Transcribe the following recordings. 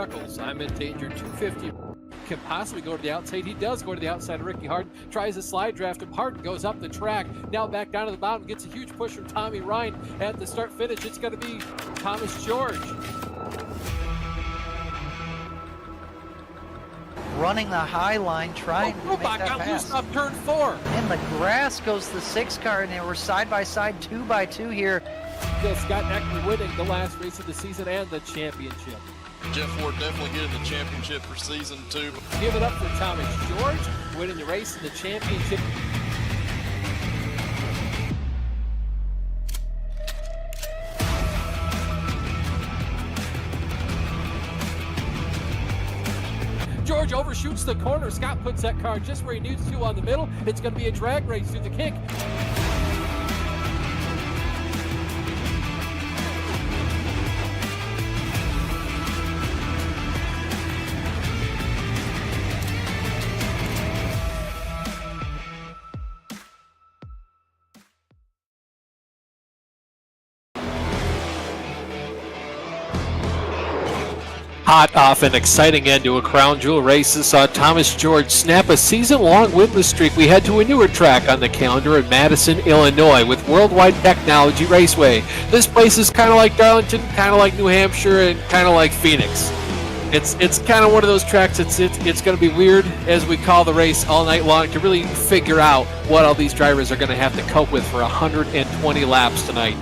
chuckles. I'm in danger. 250 can possibly go to the outside. He does go to the outside of Ricky Harden. Tries a slide draft him. Harden goes up the track. Now back down to the bottom. Gets a huge push from Tommy Ryan at the start finish. It's going to be Thomas George. Running the high line, trying to make that got pass. loose off turn 4. In the grass goes the 6 car, and they were side by side, 2 by 2 here. Scott Eckler winning the last race of the season and the championship. Jeff Ford definitely getting the championship for season 2. Give it up for Thomas George, winning the race and the championship. George overshoots the corner. Scott puts that car just where he needs to on the middle. It's going to be a drag race through the kink. Hot off an exciting end to a crown jewel race that saw Thomas George snap a season-long winless streak. We head to a newer track on the calendar in Madison, Illinois with Worldwide Technology Raceway. This place is kind of like Darlington, kind of like New Hampshire, and kind of like Phoenix. It's kind of one of those tracks. It's going to be weird as we call the race all night long to really figure out what all these drivers are going to have to cope with for 120 laps tonight.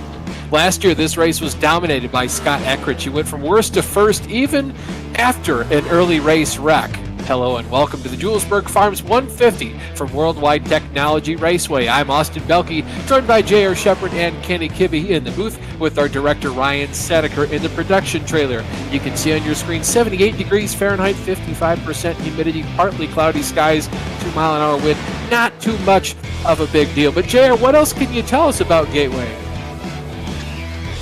Last year, this race was dominated by Scott Eckridge. He went from worst to first, even after an early race wreck. Hello and welcome to the Julesburg Farms 150 from Worldwide Technology Raceway. I'm Austin Belke, joined by J.R. Shepard and Kenny Kibbe in the booth with our director Ryan Sedeker in the production trailer. You can see on your screen 78 degrees Fahrenheit, 55% humidity, partly cloudy skies, 2-mile-an-hour wind. Not too much of a big deal. But J.R., what else can you tell us about Gateway?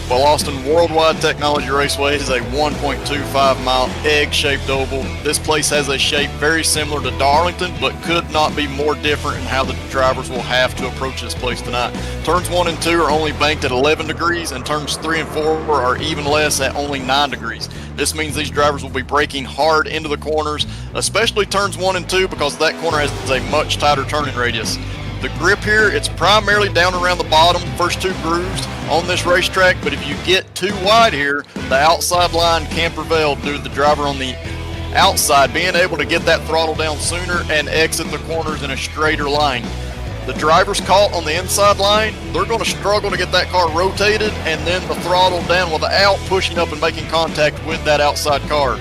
Well, Austin, Worldwide Technology Raceway is a 1.25-mile egg-shaped oval. This place has a shape very similar to Darlington, but could not be more different in how the drivers will have to approach this place tonight. Turns 1 and 2 are only banked at 11 degrees, and turns 3 and 4 are even less at only 9 degrees. This means these drivers will be braking hard into the corners, especially turns 1 and 2, because that corner has a much tighter turning radius. The grip here, it's primarily down around the bottom, first 2 grooves on this racetrack, but if you get too wide here, the outside line can prevail due to the driver on the outside being able to get that throttle down sooner and exit the corners in a straighter line. The drivers caught on the inside line, they're going to struggle to get that car rotated and then the throttle down without pushing up and making contact with that outside car.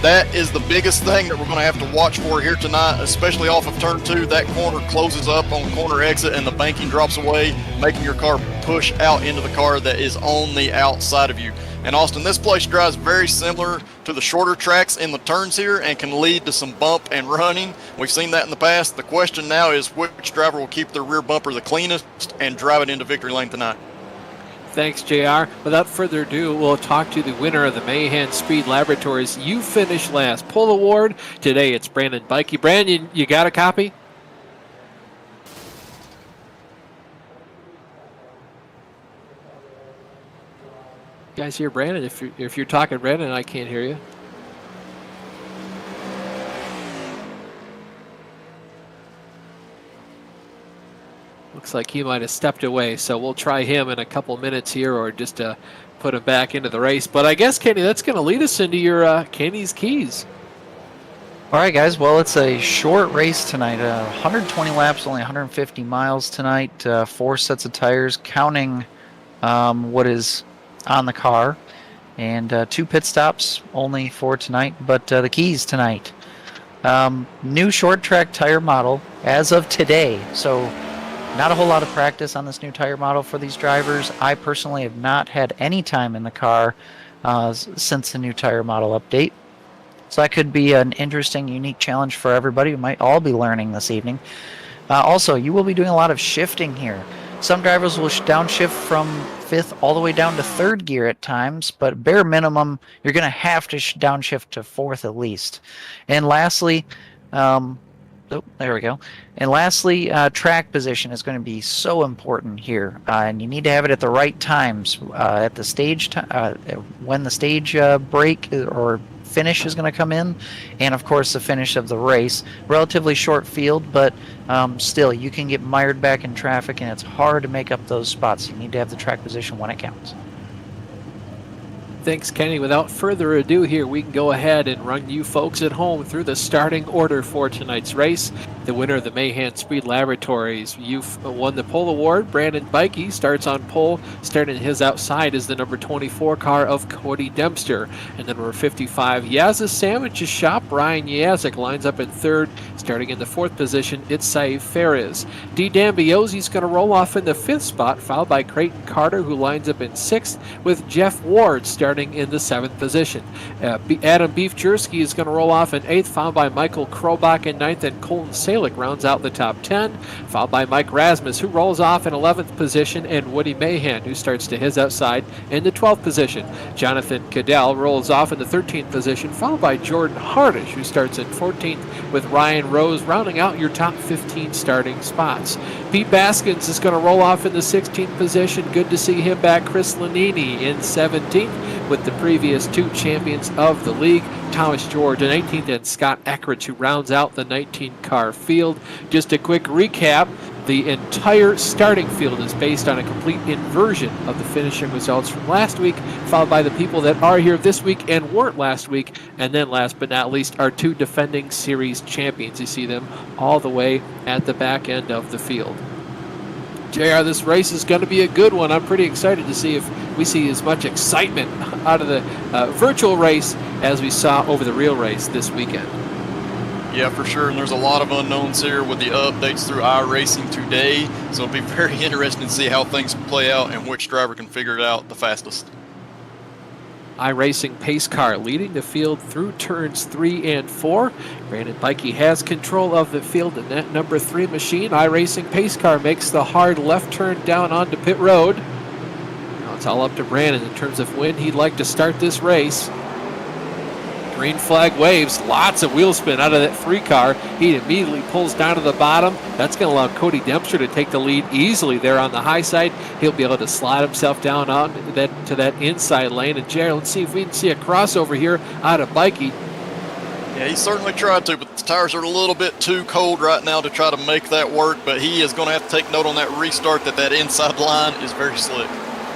That is the biggest thing that we're going to have to watch for here tonight, especially off of turn 2. That corner closes up on corner exit and the banking drops away, making your car push out into the car that is on the outside of you. And Austin, this place drives very similar to the shorter tracks in the turns here and can lead to some bump and running. We've seen that in the past. The question now is which driver will keep their rear bumper the cleanest and drive it into victory lane tonight. Thanks, JR. Without further ado, we'll talk to the winner of the Mahan Speed Laboratories. You finished last. Pull award. Today it's Brandon Bikey. Brandon, you got a copy? You guys hear Brandon? If you're talking Brandon, I can't hear you. Looks like he might have stepped away, so we'll try him in a couple minutes here or just put him back into the race. But I guess, Kenny, that's going to lead us into your Kenny's Keys. All right, guys. Well, it's a short race tonight. 120 laps, only 150 miles tonight. 4 sets of tires, counting what is on the car. And 2 pit stops, only for tonight. But the keys tonight. New short track tire model as of today. So not a whole lot of practice on this new tire model for these drivers. I personally have not had any time in the car since the new tire model update. So that could be an interesting, unique challenge for everybody. We might all be learning this evening. Also, you will be doing a lot of shifting here. Some drivers will downshift from 5th all the way down to 3rd gear at times, but bare minimum, you're going to have to downshift to 4th at least. And lastly, Oh, there we go. And lastly, track position is going to be so important here, and you need to have it at the right times at the stage when the stage break or finish is going to come in, and of course the finish of the race. Relatively short field, but still you can get mired back in traffic, and it's hard to make up those spots. You need to have the track position when it counts. Thanks, Kenny. Without further ado here, we can go ahead and run you folks at home through the starting order for tonight's race. The winner of the Mahan Speed Laboratories, you've won the pole award. Brandon Bikey starts on pole. Starting his outside is the number 24 car of Cody Dempster. And then number 55, Yaz's Sandwiches Shop. Ryan Yazik lines up in third. Starting in the fourth position, it's Saif Ferris. D. Dambiosi's going to roll off in the fifth spot, followed by Creighton Carter, who lines up in sixth, with Jeff Ward starting in the seventh position. Adam Beef Jersky is going to roll off in eighth, followed by Michael Krobach in ninth, and Colton Salick rounds out the top 10, followed by Mike Rasmus, who rolls off in 11th position, and Woody Mahan, who starts to his outside in the 12th position. Jonathan Cadell rolls off in the 13th position, followed by Jordan Hardish, who starts in 14th, with Ryan Rose rounding out your top 15 starting spots. Pete Baskins is going to roll off in the 16th position. Good to see him back. Chris Lanini in 17th, with the previous two champions of the league, Thomas George in 18th, and Scott Eckridge, who rounds out the 19-car field. Just a quick recap. The entire starting field is based on a complete inversion of the finishing results from last week, followed by the people that are here this week and weren't last week. And then last but not least, our two defending series champions. You see them all the way at the back end of the field. JR, this race is going to be a good one. I'm pretty excited to see if we see as much excitement out of the virtual race as we saw over the real race this weekend. Yeah, for sure, and there's a lot of unknowns here with the updates through iRacing today, so it'll be very interesting to see how things play out and which driver can figure it out the fastest. iRacing pace car leading the field through turns 3 and 4. Brandon Bikey has control of the field in that number 3 machine. iRacing pace car makes the hard left turn down onto pit road. Now it's all up to Brandon in terms of when he'd like to start this race. Green flag waves, lots of wheel spin out of that 3 car. He immediately pulls down to the bottom. That's going to allow Cody Dempster to take the lead easily there on the high side. He'll be able to slide himself down on to that inside lane. And Jared, let's see if we can see a crossover here out of Bikey. Yeah, he certainly tried to, but the tires are a little bit too cold right now to try to make that work. But he is going to have to take note on that restart that inside line is very slick.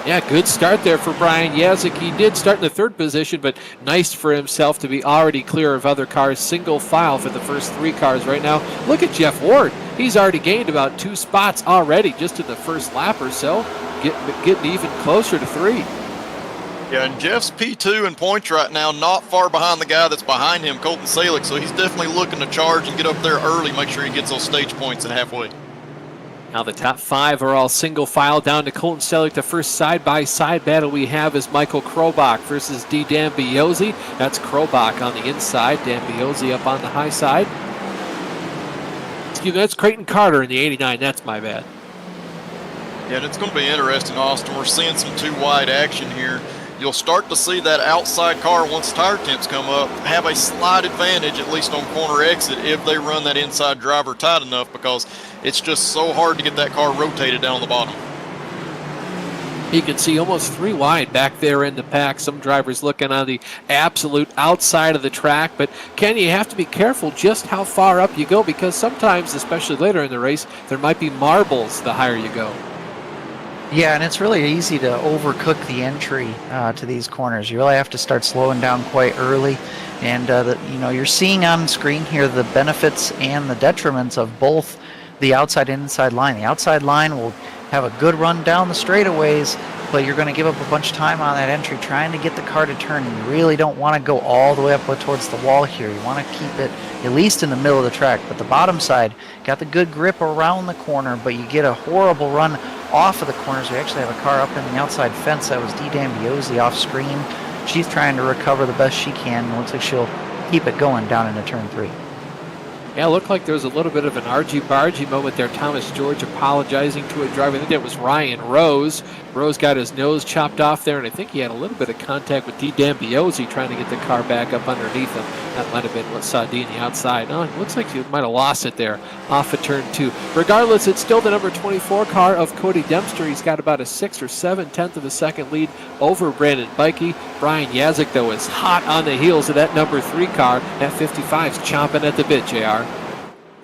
Yeah, good start there for Brian Yazik. He did start in the 3rd position, but nice for himself to be already clear of other cars. Single file for the first 3 cars right now. Look at Jeff Ward. He's already gained about 2 spots already just in the first lap or so, getting even closer to 3. Yeah, and Jeff's P2 in points right now, not far behind the guy that's behind him, Colton Salick, so he's definitely looking to charge and get up there early, make sure he gets those stage points at halfway. Now the top 5 are all single file down to Colton Selick. The first side-by-side battle we have is Michael Krobach versus D. Dambiozzi. That's Krobach on the inside, Dambiozzi up on the high side. Excuse me, that's Creighton Carter in the 89. That's my bad. Yeah, and it's going to be interesting, Austin. We're seeing some 2-wide action here. You'll start to see that outside car, once tire temps come up, have a slight advantage, at least on corner exit, if they run that inside driver tight enough, because it's just so hard to get that car rotated down the bottom. You can see almost 3 wide back there in the pack. Some drivers looking on the absolute outside of the track. But, Ken, you have to be careful just how far up you go, because sometimes, especially later in the race, there might be marbles the higher you go. Yeah, and it's really easy to overcook the entry to these corners. You really have to start slowing down quite early. And, you're seeing on screen here the benefits and the detriments of both the outside and inside line. The outside line will have a good run down the straightaways, but you're going to give up a bunch of time on that entry trying to get the car to turn. And you really don't want to go all the way up towards the wall here. You want to keep it at least in the middle of the track. But the bottom side got the good grip around the corner, but you get a horrible run off of the corners. We actually have a car up in the outside fence. That was D. Dambiozzi off screen. She's trying to recover the best she can. It looks like she'll keep it going down into turn 3. Yeah, it looked like there was a little bit of an argy-bargy moment there. Thomas George apologizing to a driver. I think that was Ryan Rose. Rose got his nose chopped off there, and I think he had a little bit of contact with D. D'Ambiozzi trying to get the car back up underneath him. That might have been what saw D on the outside. No, it looks like he might have lost it there off of turn 2. Regardless, it's still the number 24 car of Cody Dempster. He's got about a 6 or 7/10 of a second lead over Brandon Bikey. Brian Yazik, though, is hot on the heels of that number 3 car. That 55's chomping at the bit, JR.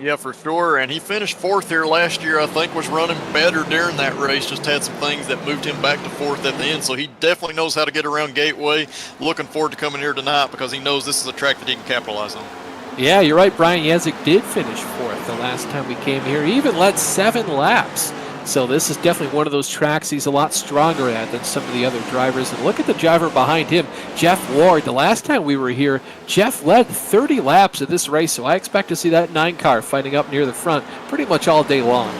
Yeah, for sure. And he finished 4th here last year. I think was running better during that race. Just had some things that moved him back to 4th at the end. So he definitely knows how to get around Gateway. Looking forward to coming here tonight because he knows this is a track that he can capitalize on. Yeah, you're right. Brian Yazik did finish 4th the last time we came here. He even led 7 laps. So this is definitely one of those tracks he's a lot stronger at than some of the other drivers. And look at the driver behind him, Jeff Ward. The last time we were here, Jeff led 30 laps of this race, so I expect to see that 9 car fighting up near the front pretty much all day long.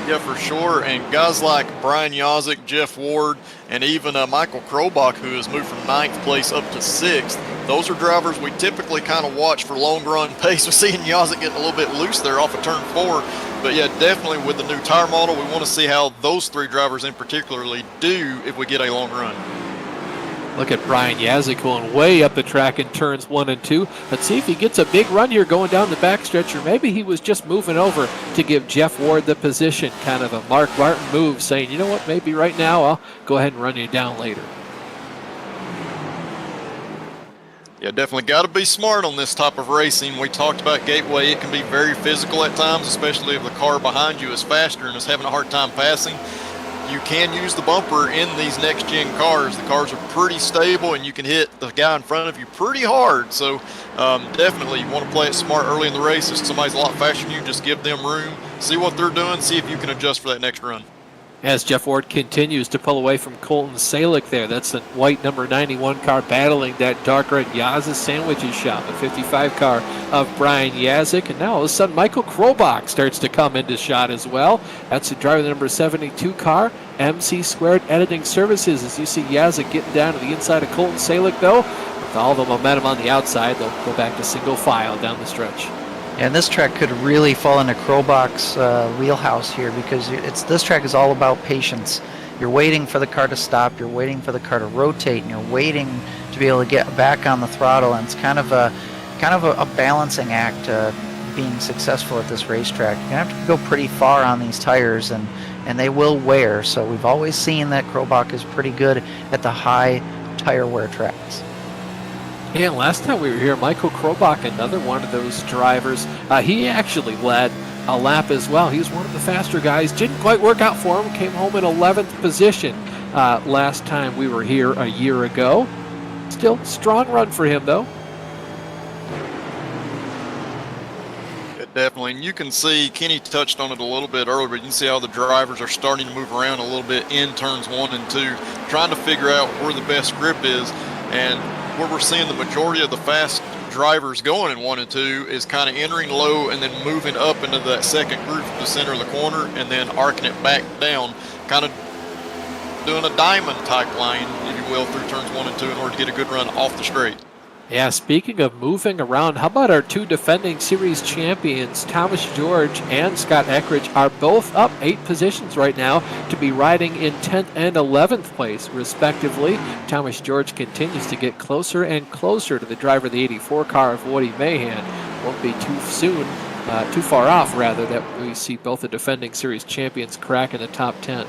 Yeah, for sure. And guys like Brian Yazik, Jeff Ward, and even Michael Krobach, who has moved from 9th place up to 6th, those are drivers we typically kind of watch for long run pace. We're seeing Yazik getting a little bit loose there off of turn 4. But yeah, definitely with the new tire model, we want to see how those 3 drivers in particularly do if we get a long run. Look at Brian Yazik going way up the track in turns 1 and 2. Let's see if he gets a big run here going down the backstretch, or maybe he was just moving over to give Jeff Ward the position. Kind of a Mark Martin move, saying, you know what, maybe right now I'll go ahead and run you down later. Yeah, definitely got to be smart on this type of racing. We talked about Gateway. It can be very physical at times, especially if the car behind you is faster and is having a hard time passing. You can use the bumper in these next-gen cars. The cars are pretty stable, and you can hit the guy in front of you pretty hard. So definitely you want to play it smart early in the race. If somebody's a lot faster than you, just give them room. See what they're doing. See if you can adjust for that next run. As Jeff Ward continues to pull away from Colton Salick there. That's the white number 91 car battling that dark red Yaz's Sandwiches shop, the 55 car of Brian Yazik. And now all of a sudden Michael Krobach starts to come into shot as well. That's the driver, the number 72 car, MC Squared Editing Services. As you see Yazik getting down to the inside of Colton Salick, though, with all the momentum on the outside, they'll go back to single file down the stretch. And this track could really fall into Krobach's wheelhouse here, because this track is all about patience. You're waiting for the car to stop, you're waiting for the car to rotate, and you're waiting to be able to get back on the throttle. And it's kind of a balancing act being successful at this racetrack. You're gonna have to go pretty far on these tires, and they will wear. So we've always seen that Krobach is pretty good at the high tire wear tracks. Yeah, last time we were here, Michael Krobach, another one of those drivers, he actually led a lap as well. He was one of the faster guys. Didn't quite work out for him. Came home in 11th position last time we were here a year ago. Still, strong run for him, though. Yeah, definitely. And you can see, Kenny touched on it a little bit earlier, but you can see how the drivers are starting to move around a little bit in turns 1 and 2, trying to figure out where the best grip is. And where we're seeing the majority of the fast drivers going in 1 and 2 is kind of entering low and then moving up into that second groove to the center of the corner and then arcing it back down, kind of doing a diamond type line, if you will, through turns 1 and 2 in order to get a good run off the straight. Yeah, speaking of moving around, how about our 2 defending series champions, Thomas George and Scott Eckridge, are both up 8 positions right now to be riding in 10th and 11th place, respectively. Thomas George continues to get closer and closer to the driver of the 84 car of Woody Mahan. Won't be too far off, rather, that we see both the defending series champions crack in the top 10.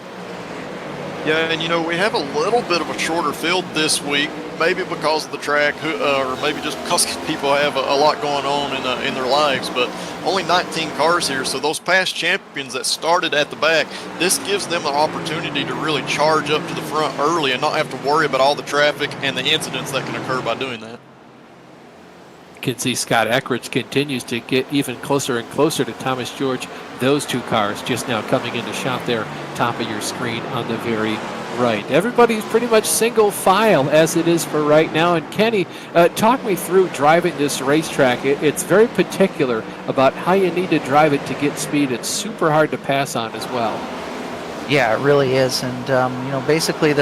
Yeah, and you know, we have a little bit of a shorter field this week, maybe because of the track, or maybe just because people have a lot going on in their lives, but only 19 cars here, so those past champions that started at the back, this gives them an opportunity to really charge up to the front early and not have to worry about all the traffic and the incidents that can occur by doing that. You can see Scott Eckridge continues to get even closer and closer to Thomas George. Those 2 cars just now coming into shot there, top of your screen on the very right. Everybody's pretty much single file as it is for right now. And Kenny, talk me through driving this racetrack. It's very particular about how you need to drive it to get speed. It's super hard to pass on as well. Yeah, it really is. And you know, basically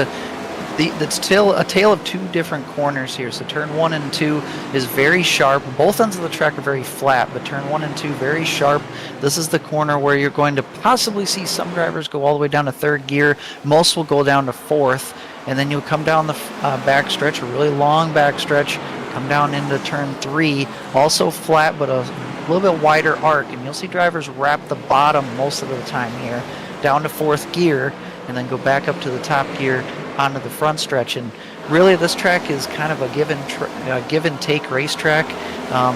That's a tale of two different corners here. So turn 1 and 2 is very sharp. Both ends of the track are very flat, but turn 1 and 2 very sharp. This is the corner where you're going to possibly see some drivers go all the way down to 3rd gear. Most will go down to 4th, and then you'll come down the back stretch, a really long back stretch, come down into turn 3, also flat, but a little bit wider arc, and you'll see drivers wrap the bottom most of the time here, down to 4th gear, and then go back up to the top gear onto the front stretch. And really this track is kind of a give and take racetrack.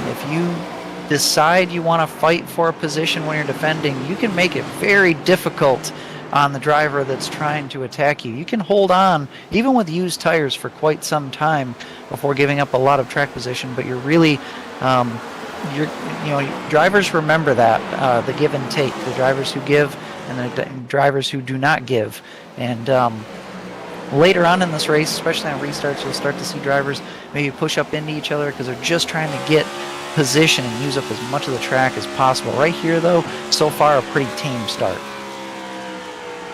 If you decide you want to fight for a position when you're defending, you can make it very difficult on the driver that's trying to attack you. You can hold on even with used tires for quite some time before giving up a lot of track position, but you're really drivers remember that, the give and take, the drivers who give and the drivers who do not give. And later on in this race, especially on restarts, you'll start to see drivers maybe push up into each other because they're just trying to get position and use up as much of the track as possible. Right here, though, so far a pretty tame start.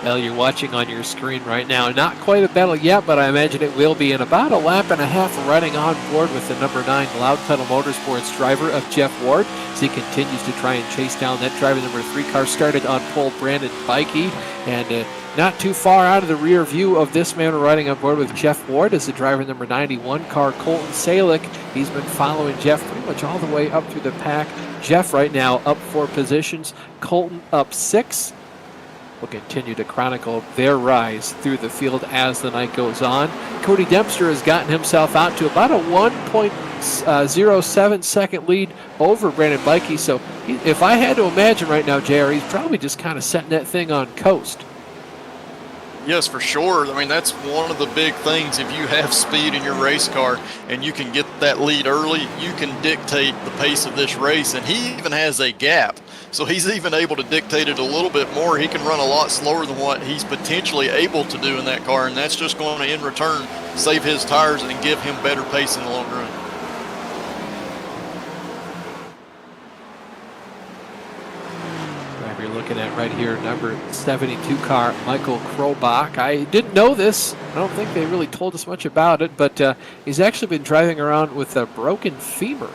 Well, you're watching on your screen right now. Not quite a battle yet, but I imagine it will be in about a lap and a half, riding on board with the number 9 Loud Pedal Motorsports driver of Jeff Ward as he continues to try and chase down that driver. Number 3 car started on pole, Brandon Bikey, and not too far out of the rear view of this man riding on board with Jeff Ward is the driver number 91 car, Colton Salick. He's been following Jeff pretty much all the way up through the pack. Jeff right now up 4 positions, Colton up 6. We'll continue to chronicle their rise through the field as the night goes on. Cody Dempster has gotten himself out to about a 1.07 second lead over Brandon Bikey. So if I had to imagine right now, JR, he's probably just kind of setting that thing on coast. Yes, for sure. I mean, that's one of the big things. If you have speed in your race car and you can get that lead early, you can dictate the pace of this race. And he even has a gap. So he's even able to dictate it a little bit more. He can run a lot slower than what he's potentially able to do in that car. And that's just going to, in return, save his tires and give him better pace in the long run. You're looking at right here, number 72 car, Michael Krobach. I didn't know this. I don't think they really told us much about it, but he's actually been driving around with a broken femur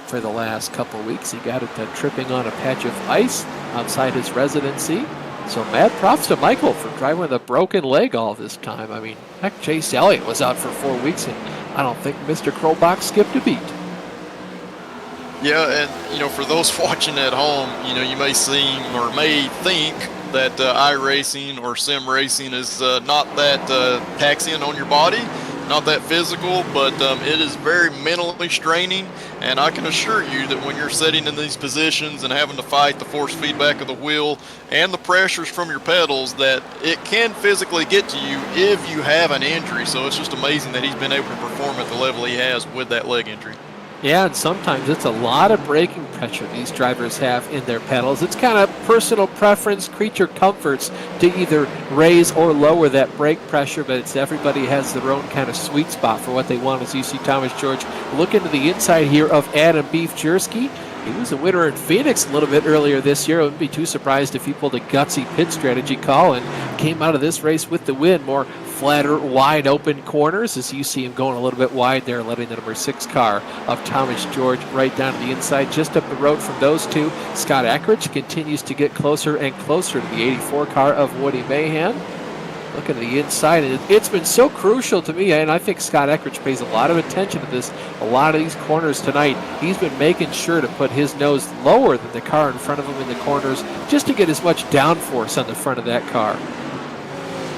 for the last couple weeks. He got it tripping on a patch of ice outside his residency. So mad props to Michael for driving with a broken leg all this time. I mean, heck, Chase Elliott was out for 4 weeks, and I don't think Mr. Krobach skipped a beat. Yeah, and for those watching at home, you may seem or may think that iRacing or sim racing is not that taxing on your body, not that physical, but it is very mentally straining. And I can assure you that when you're sitting in these positions and having to fight the force feedback of the wheel and the pressures from your pedals, that it can physically get to you if you have an injury. So it's just amazing that he's been able to perform at the level he has with that leg injury. Yeah, and sometimes it's a lot of braking pressure these drivers have in their pedals. It's kind of personal preference, creature comforts to either raise or lower that brake pressure, but it's everybody has their own kind of sweet spot for what they want. As you see Thomas George look into the inside here of Adam Beef Jersky. He was a winner in Phoenix a little bit earlier this year. I wouldn't be too surprised if he pulled a gutsy pit strategy call and came out of this race with the win. More flatter, wide open corners as you see him going a little bit wide there, letting the number 6 car of Thomas George right down to the inside. Just up the road from those two, Scott Eckridge continues to get closer and closer to the 84 car of Woody Mahan. Looking at the inside, and it's been so crucial to me, and I think Scott Eckridge pays a lot of attention to this. A lot of these corners tonight, he's been making sure to put his nose lower than the car in front of him in the corners just to get as much downforce on the front of that car.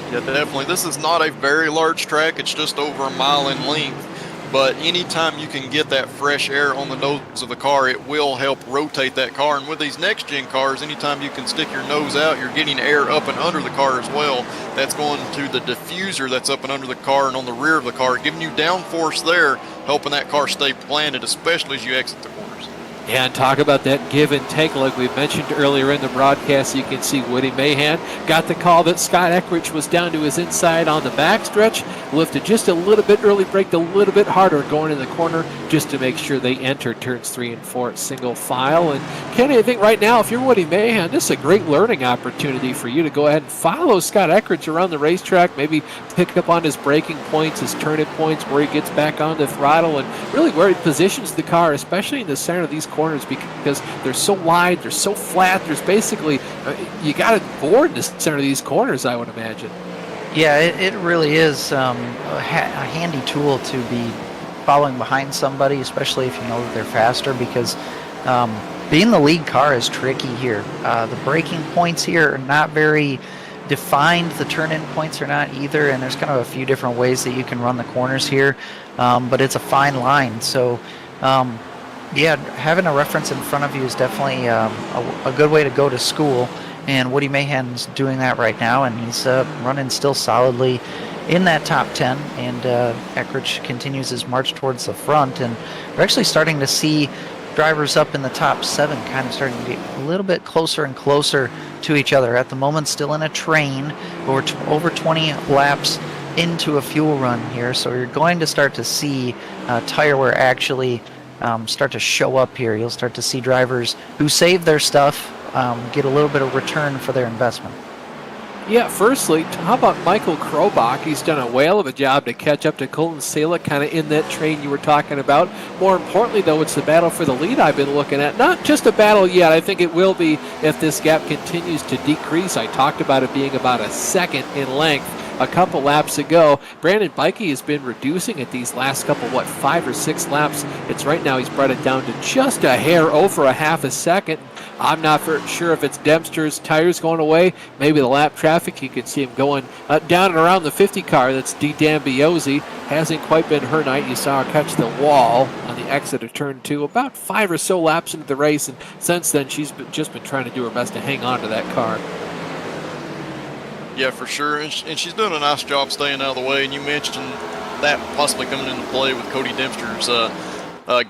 Yeah, definitely. This is not a very large track. It's just over a mile in length. But anytime you can get that fresh air on the nose of the car, it will help rotate that car. And with these next-gen cars, anytime you can stick your nose out, you're getting air up and under the car as well. That's going to the diffuser that's up and under the car and on the rear of the car, giving you downforce there, helping that car stay planted, especially as you exit the corners. Yeah, and talk about that give and take like we mentioned earlier in the broadcast. You can see Woody Mahan got the call that Scott Eckrich was down to his inside on the backstretch, lifted just a little bit early, braked a little bit harder going in the corner just to make sure they entered turns 3 and 4 at single file. And Kenny, I think right now, if you're Woody Mahan, this is a great learning opportunity for you to go ahead and follow Scott Eckrich around the racetrack, maybe pick up on his braking points, his turning points, where he gets back on the throttle, and really where he positions the car, especially in the center of these corners, because they're so wide, they're so flat. There's basically, you got to board in the center of these corners, I would imagine. Yeah, it really is a handy tool to be following behind somebody, especially if you know that they're faster, because being the lead car is tricky here. The braking points here are not very defined. The turn-in points are not either, and there's kind of a few different ways that you can run the corners here, but it's a fine line. So yeah, having a reference in front of you is definitely a good way to go to school, and Woody Mahan's doing that right now, and he's running still solidly in that top 10, and Eckrich continues his march towards the front, and we're actually starting to see drivers up in the top 7 kind of starting to get a little bit closer and closer to each other. At the moment, still in a train, but we're over 20 laps into a fuel run here, so you're going to start to see tire wear actually start to show up here. You'll start to see drivers who save their stuff get a little bit of return for their investment. Yeah, firstly, how about Michael Krobach? He's done a whale of a job to catch up to Colton Salick, kind of in that train you were talking about. More importantly, though, it's the battle for the lead I've been looking at. Not just a battle yet. I think it will be if this gap continues to decrease. I talked about it being about a second in length a couple laps ago. Brandon Bikey has been reducing it these last couple, 5 or 6 laps. It's right now he's brought it down to just a hair over a half a second. I'm not sure if it's Dempster's tires going away, maybe the lap traffic. You can see him going down and around the 50 car. That's Dee D'Ambiose. Hasn't quite been her night. You saw her catch the wall on the exit of turn 2 about 5 or so laps into the race, and since then she's just been trying to do her best to hang on to that car. Yeah, for sure, and she's doing a nice job staying out of the way. And you mentioned that possibly coming into play with Cody Dempster's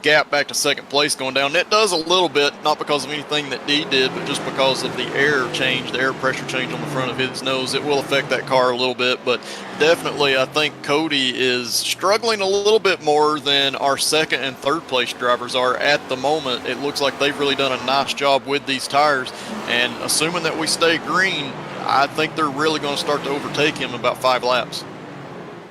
gap back to second place going down. That does a little bit, not because of anything that Dee did, but just because of the air change, the air pressure change on the front of his nose. It will affect that car a little bit, but definitely I think Cody is struggling a little bit more than our second and third place drivers are at the moment. It looks like they've really done a nice job with these tires, and assuming that we stay green, I think they're really going to start to overtake him in about 5 laps.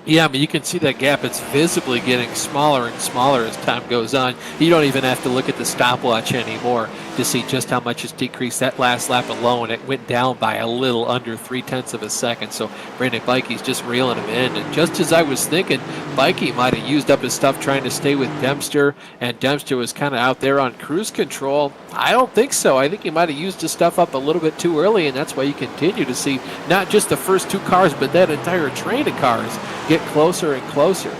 Yeah, I mean, you can see that gap. It's visibly getting smaller and smaller as time goes on. You don't even have to look at the stopwatch anymore to see just how much it's decreased. That last lap alone, it went down by a little under 0.3 of a second. So Brandon Bikey's just reeling him in. And just as I was thinking, Bikey might have used up his stuff trying to stay with Dempster, and Dempster was kind of out there on cruise control. I don't think so. I think he might have used his stuff up a little bit too early, and that's why you continue to see not just the first 2 cars, but that entire train of cars get closer and closer.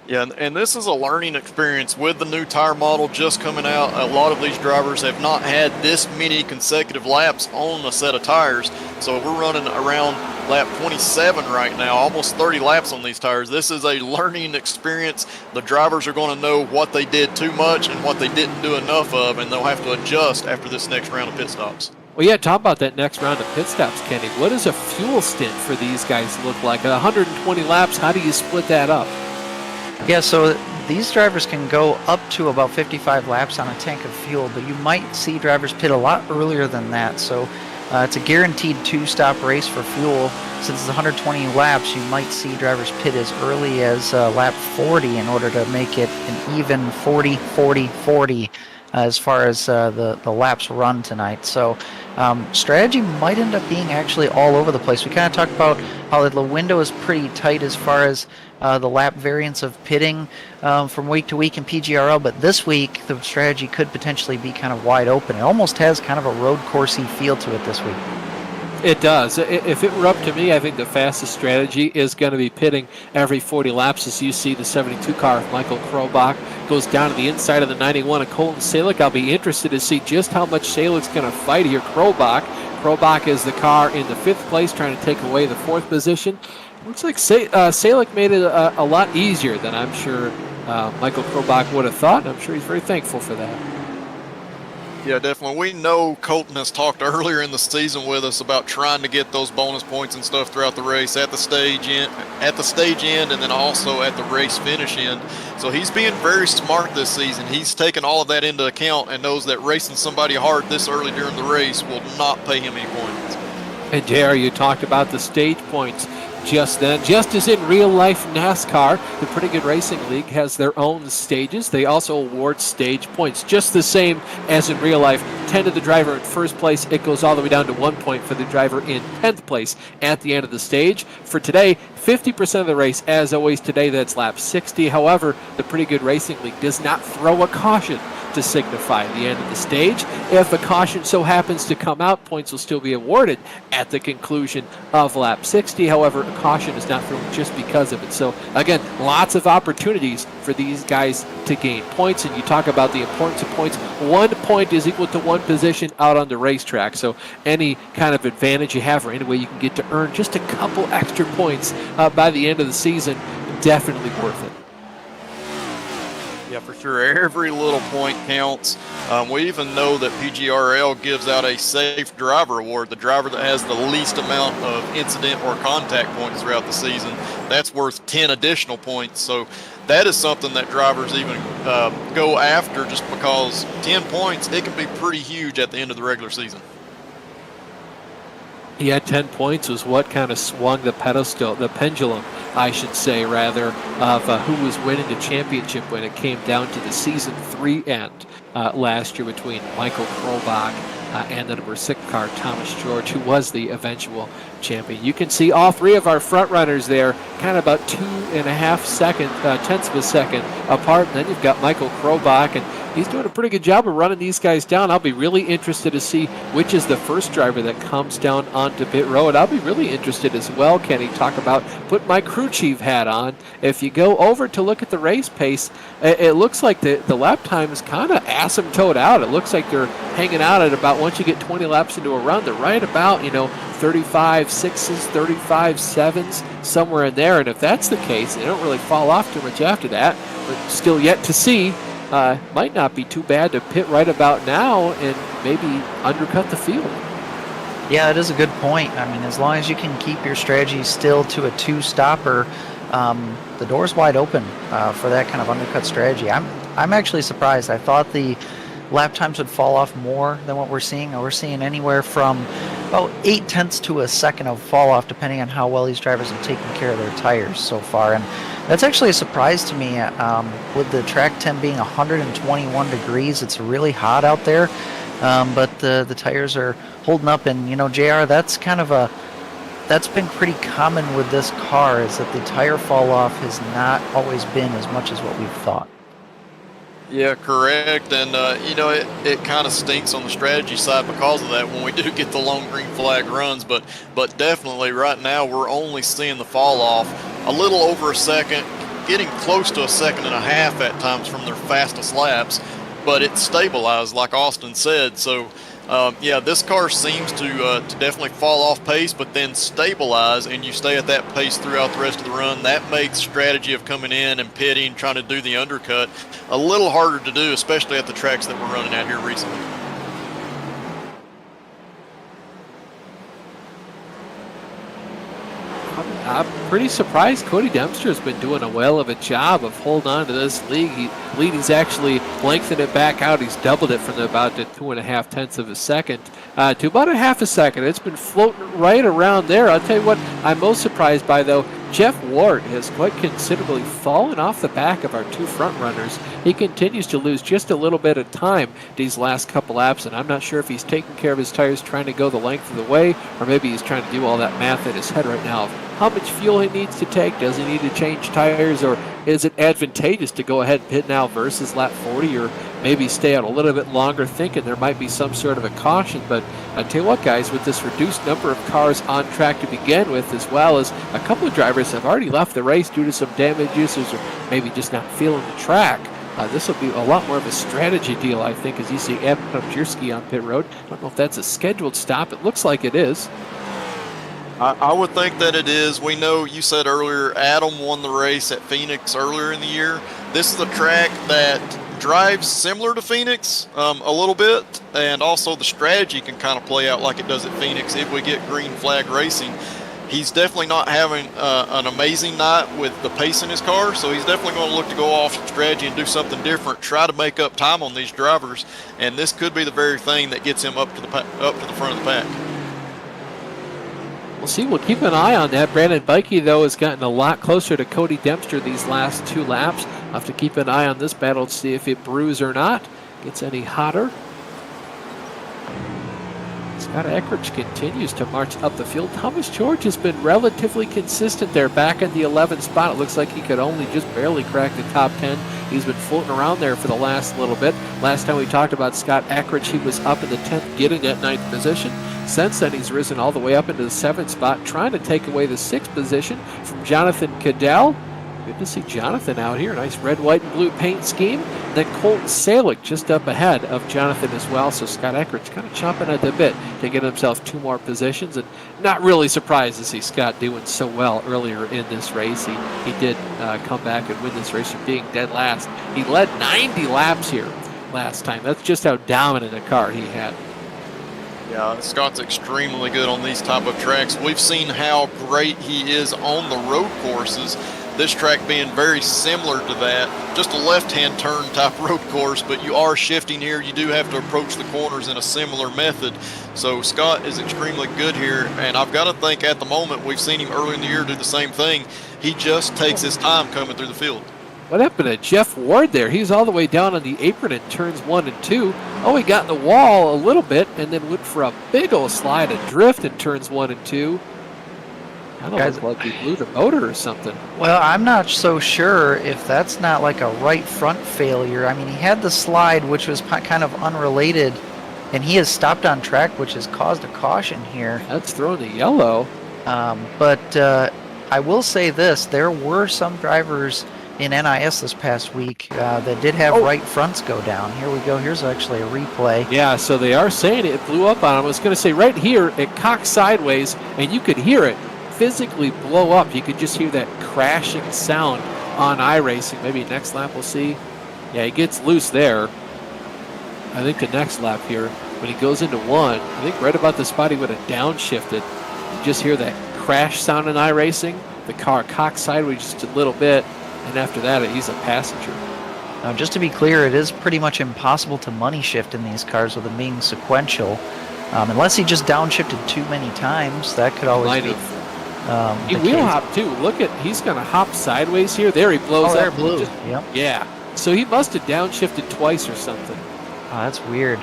Yeah, and this is a learning experience with the new tire model just coming out. A lot of these drivers have not had this many consecutive laps on a set of tires. So we're running around lap 27 right now, almost 30 laps on these tires. This is a learning experience. The drivers are going to know what they did too much and what they didn't do enough of, and they'll have to adjust after this next round of pit stops. Well, yeah, talk about that next round of pit stops, Kenny. What does a fuel stint for these guys look like? 120 laps, how do you split that up? Yeah, so these drivers can go up to about 55 laps on a tank of fuel, but you might see drivers pit a lot earlier than that. So it's a guaranteed 2-stop race for fuel. Since it's 120 laps, you might see drivers pit as early as lap 40 in order to make it an even 40-40-40 as far as the laps run tonight. So strategy might end up being actually all over the place. We kind of talked about how the window is pretty tight as far as the lap variance of pitting from week to week in PGRL, but this week the strategy could potentially be kind of wide open. It almost has kind of a road coursey feel to it this week. It does. If it were up to me, I think the fastest strategy is going to be pitting every 40 laps. As you see, the 72 car of Michael Krobach goes down to the inside of the 91 of Colton Salick. I'll be interested to see just how much Salick's going to fight here. Krobach is the car in the 5th place, trying to take away the 4th position. Looks like Salick made it a lot easier than I'm sure Michael Krobach would have thought, and I'm sure he's very thankful for that. Yeah, definitely. We know Colton has talked earlier in the season with us about trying to get those bonus points and stuff throughout the race at the stage end, and then also at the race finish end. So he's being very smart this season. He's taken all of that into account and knows that racing somebody hard this early during the race will not pay him any points. And JR, you talked about the stage points just then. Just as in real life NASCAR, the Pretty Good Racing League has their own stages. They also award stage points, just the same as in real life. 10 to the driver in first place. It goes all the way down to 1 point for the driver in 10th place at the end of the stage. For today, 50% of the race, as always today, that's lap 60. However, the Pretty Good Racing League does not throw a caution to signify the end of the stage. If a caution so happens to come out, points will still be awarded at the conclusion of lap 60. However, a caution is not thrown just because of it. So again, lots of opportunities for these guys to gain points. And you talk about the importance of points. 1 point is equal to 1 position out on the racetrack. So any kind of advantage you have, or any way you can get to earn just a couple extra points by the end of the season, definitely worth it. Yeah, for sure. Every little point counts. We even know that PGRL gives out a safe driver award. The driver that has the least amount of incident or contact points throughout the season, that's worth 10 additional points. So that is something that drivers even go after, just because 10 points, it can be pretty huge at the end of the regular season. Yeah, 10 points was what kind of swung the pendulum, I should say, rather, of who was winning the championship when it came down to the season 3 end last year between Michael Krobach and the number 6 car, Thomas George, who was the eventual champion. You can see all 3 of our front runners there, kind of about 2.5 tenths of a second apart. And then you've got Michael Krobach, and he's doing a pretty good job of running these guys down. I'll be really interested to see which is the first driver that comes down onto pit road. I'll be really interested as well, Kenny, talk about put my crew chief hat on. If you go over to look at the race pace, it looks like the lap time is kind of asymptote out. It looks like they're hanging out at about, once you get 20 laps into a run, they're right about, 35 6s, 35 7s, somewhere in there. And if that's the case, they don't really fall off too much after that. But still yet to see. Might not be too bad to pit right about now and maybe undercut the field. Yeah, it is a good point. I mean, as long as you can keep your strategy still to a 2-stopper, the door's wide open for that kind of undercut strategy. I'm actually surprised. I thought the lap times would fall off more than what we're seeing. We're seeing anywhere from about 8 tenths to a second of fall off, depending on how well these drivers have taken care of their tires so far. And that's actually a surprise to me. With the track temp being 121 degrees, it's really hot out there. But the tires are holding up, and JR, that's been pretty common with this car, is that the tire fall off has not always been as much as what we've thought. Yeah, correct. And, it kind of stinks on the strategy side because of that when we do get the long green flag runs. But definitely right now we're only seeing the fall off a little over a second, getting close to a second and a half at times from their fastest laps. But it's stabilized, like Austin said. So, this car seems to definitely fall off pace, but then stabilize, and you stay at that pace throughout the rest of the run. That makes strategy of coming in and pitting, trying to do the undercut, a little harder to do, especially at the tracks that we're running out here recently. I'm pretty surprised Cody Dempster has been doing a well of a job of holding on to this lead. He's actually lengthened it back out. He's doubled it from about 2.5 tenths of a second to about a half a second. It's been floating right around there. I'll tell you what I'm most surprised by, though. Jeff Ward has quite considerably fallen off the back of our 2 front runners. He continues to lose just a little bit of time these last couple laps, and I'm not sure if he's taking care of his tires, trying to go the length of the way, or maybe he's trying to do all that math in his head right now of how much fuel he needs to take. Does he need to change tires, or is it advantageous to go ahead and pit now versus lap 40, or maybe stay out a little bit longer thinking there might be some sort of a caution? But I tell you what, guys, with this reduced number of cars on track to begin with, as well as a couple of drivers have already left the race due to some damages or maybe just not feeling the track, this will be a lot more of a strategy deal, I think, as you see Adam Jerski on pit road. I don't know if that's a scheduled stop. It looks like it is. I would think that it is. We know you said earlier Adam won the race at Phoenix earlier in the year. This is a track that drives similar to Phoenix a little bit, and also the strategy can kind of play out like it does at Phoenix if we get green flag racing. He's definitely not having an amazing night with the pace in his car, so he's definitely going to look to go off strategy and do something different, try to make up time on these drivers, and this could be the very thing that gets him up to the front of the pack. We'll see. We'll keep an eye on that. Brandon Bikey, though, has gotten a lot closer to Cody Dempster these last 2 laps. I'll have to keep an eye on this battle to see if it brews or not. Gets any hotter. Scott Eckrich continues to march up the field. Thomas George has been relatively consistent there, back in the 11th spot. It looks like he could only just barely crack the top 10. He's been floating around there for the last little bit. Last time we talked about Scott Eckrich, he was up in the 10th, getting that 9th position. Since then, he's risen all the way up into the 7th spot, trying to take away the 6th position from Jonathan Cadell. Good to see Jonathan out here. Nice red, white, and blue paint scheme. And then Colton Salick just up ahead of Jonathan as well. So Scott Eckrich kind of chomping at the bit to get himself 2 more positions. And not really surprised to see Scott doing so well earlier in this race. He did come back and win this race from being dead last. He led 90 laps here last time. That's just how dominant a car he had. Yeah, Scott's extremely good on these type of tracks. We've seen how great he is on the road courses. This track being very similar to that, just a left-hand turn type road course, but you are shifting here. You do have to approach the corners in a similar method. So Scott is extremely good here, and I've got to think at the moment, we've seen him early in the year do the same thing. He just takes his time coming through the field. What happened to Jeff Ward there? He's all the way down on the apron in turns 1 and 2. Oh, he got in the wall a little bit and then went for a big old slide and drift in turns 1 and 2. I don't look like he blew the motor or something. Well, I'm not so sure if that's not like a right front failure. I mean, he had the slide, which was kind of unrelated, and he has stopped on track, which has caused a caution here. That's thrown the yellow. But I will say this, there were some drivers in NIS this past week that did have right fronts go down. Here we go. Here's actually a replay. Yeah, so they are saying it blew up on him. I was going to say right here, it cocked sideways, and you could hear it physically blow up. You could just hear that crashing sound on iRacing. Maybe next lap we'll see. Yeah, he gets loose there. I think the next lap here, when he goes into 1, I think right about the spot he would have downshifted. You just hear that crash sound in iRacing. The car cocks sideways just a little bit, and after that, he's a passenger. Now, just to be clear, it is pretty much impossible to money shift in these cars with them being sequential. Unless he just downshifted too many times, that could always be. He wheel hop too. Look at, he's going to hop sideways here. There he blows up. There, blue. Yep. Yeah. So he must have downshifted twice or something. Oh, that's weird.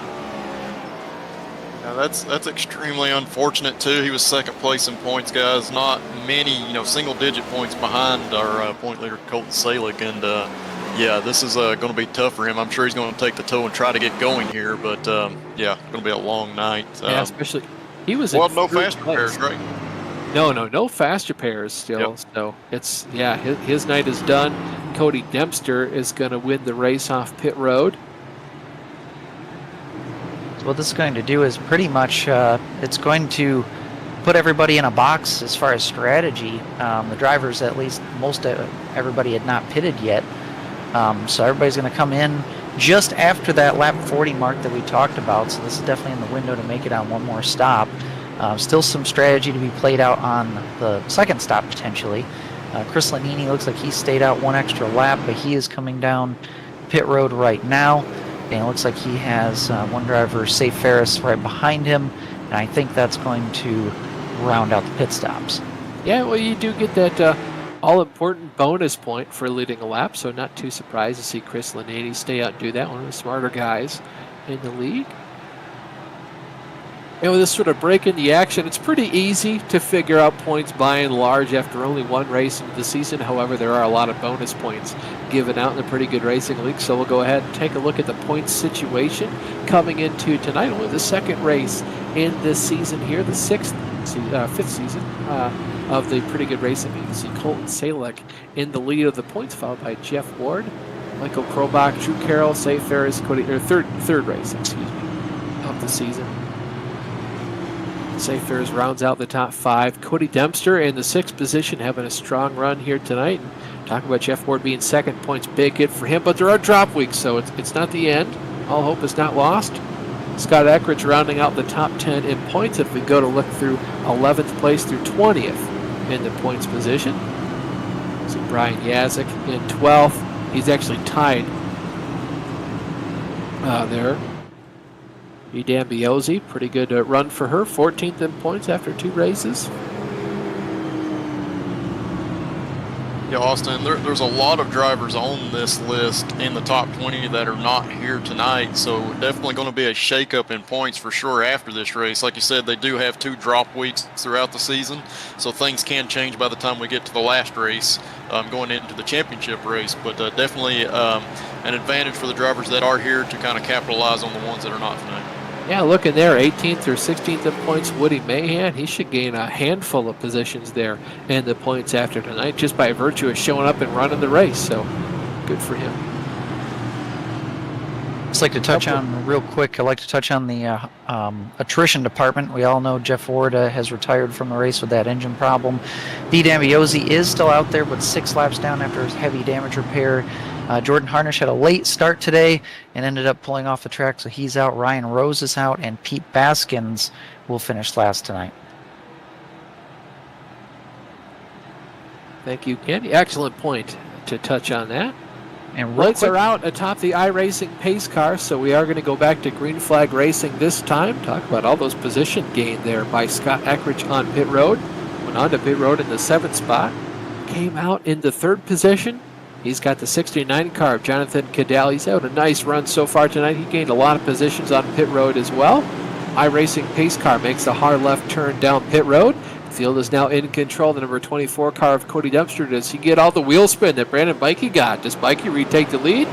Now that's extremely unfortunate too. He was second place in points, guys. Not many, single-digit points behind our point leader Colton Salick, and yeah, this is going to be tough for him. I'm sure he's going to take the toe and try to get going here, but yeah, it's going to be a long night. Yeah, especially he was. Well, no faster pairs, right? No faster pairs still. Yep. So it's, yeah, his night is done. Cody Dempster is going to win the race off pit road. So what this is going to do is pretty much it's going to put everybody in a box as far as strategy. The drivers, at least everybody had not pitted yet. So everybody's going to come in just after that lap 40 mark that we talked about. So this is definitely in the window to make it on one more stop. Still some strategy to be played out on the second stop potentially. Chris Lanini looks like he stayed out one extra lap, but he is coming down pit road right now. And it looks like he has one driver, Safe Ferris, right behind him. And I think that's going to round out the pit stops. Yeah, well, you do get that all-important bonus point for leading a lap, so not too surprised to see Chris Lanini stay out and do that. One of the smarter guys in the league. And with this sort of break in the action, it's pretty easy to figure out points by and large after only one race into the season. However, there are a lot of bonus points given out in the Pretty Good Racing League. So we'll go ahead and take a look at the points situation coming into tonight. Only the second race in this season here, the fifth season of the Pretty Good Racing League. You see Colton Salick in the lead of the points, followed by Jeff Ward, Michael Krobach, Drew Carroll, Safe Ferris, Cody, or third race, of the season. Safe Fares rounds out the top 5. Cody Dempster in the 6th position, having a strong run here tonight. And talking about Jeff Ward being 2nd, points big hit for him, but there are drop weeks, so it's not the end. All hope is not lost. Scott Eckridge rounding out the top 10 in points if we go to look through 11th place through 20th in the points position. See Brian Yazik in 12th. He's actually tied there. Dan Biozzi, pretty good run for her. 14th in points after 2 races. Yeah, Austin, there's a lot of drivers on this list in the top 20 that are not here tonight, so definitely going to be a shakeup in points for sure after this race. Like you said, they do have 2 drop weeks throughout the season, so things can change by the time we get to the last race, going into the championship race, but definitely an advantage for the drivers that are here to kind of capitalize on the ones that are not tonight. Yeah, looking there, 18th or 16th in points, Woody Mahan. He should gain a handful of positions there in the points after tonight just by virtue of showing up and running the race. So good for him. I'd like to touch on real quick. I'd like to touch on the attrition department. We all know Jeff Ward has retired from the race with that engine problem. D. Dambiozzi is still out there, but 6 laps down after his heavy damage repair. Jordan Harnish had a late start today and ended up pulling off the track, so he's out. Ryan Rose is out, and Pete Baskins will finish last tonight. Thank you, Kenny. Excellent point to touch on that. And lights are out atop the iRacing pace car, so we are going to go back to green flag racing this time. Talk about all those position gained there by Scott Eckridge on pit road. Went on to pit road in the 7th spot. Came out in the 3rd position. He's got the 69 car of Jonathan Cadell. He's had a nice run so far tonight. He gained a lot of positions on pit road as well. iRacing pace car makes a hard left turn down pit road. The field is now in control. The number 24 car of Cody Dempster. Does he get all the wheel spin that Brandon Bikey got? Does Bikey retake the lead?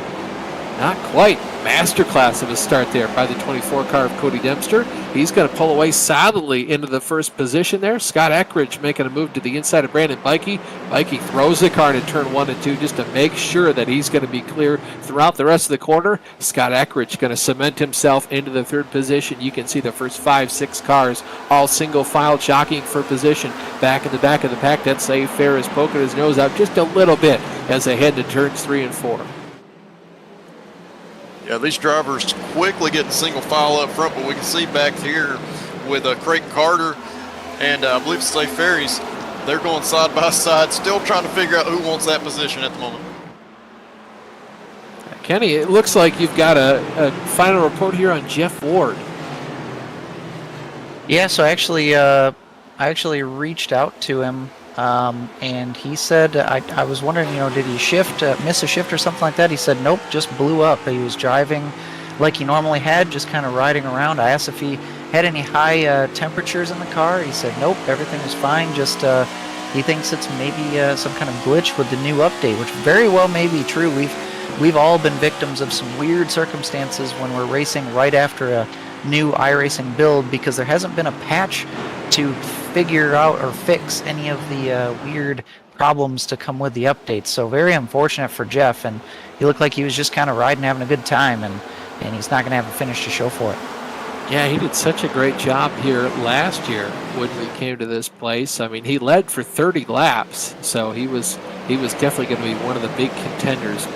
Not quite. Masterclass of a start there by the 24 car of Cody Dempster. He's going to pull away solidly into the 1st position there. Scott Eckridge making a move to the inside of Brandon Bikey. Bikey throws the car into turn 1 and 2 just to make sure that he's going to be clear throughout the rest of the corner. Scott Eckridge going to cement himself into the 3rd position. You can see the first 5-6 cars all single file jockeying for position. Back in the back of the pack, that Safe Fair is poking his nose out just a little bit as they head to turns 3 and 4. Yeah, these drivers quickly get single file up front, but we can see back here with Creighton Carter and I believe Safe Ferries, they're going side by side, still trying to figure out who wants that position at the moment. Kenny, it looks like you've got a final report here on Jeff Ward. Yeah, so I actually reached out to him, and he said, I was wondering, did he miss a shift or something like that? He said, nope, just blew up. He was driving like he normally had, just kind of riding around. I asked if he had any high temperatures in the car. He said, nope, everything was fine. Just he thinks it's maybe some kind of glitch with the new update, which very well may be true. We've all been victims of some weird circumstances when we're racing right after a new iRacing build because there hasn't been a patch to figure out or fix any of the weird problems to come with the updates. So very unfortunate for Jeff, and he looked like he was just kind of riding, having a good time, and he's not going to have a finish to show for it. Yeah, he did such a great job here last year when we came to this place. I mean, he led for 30 laps, so he was definitely going to be one of the big contenders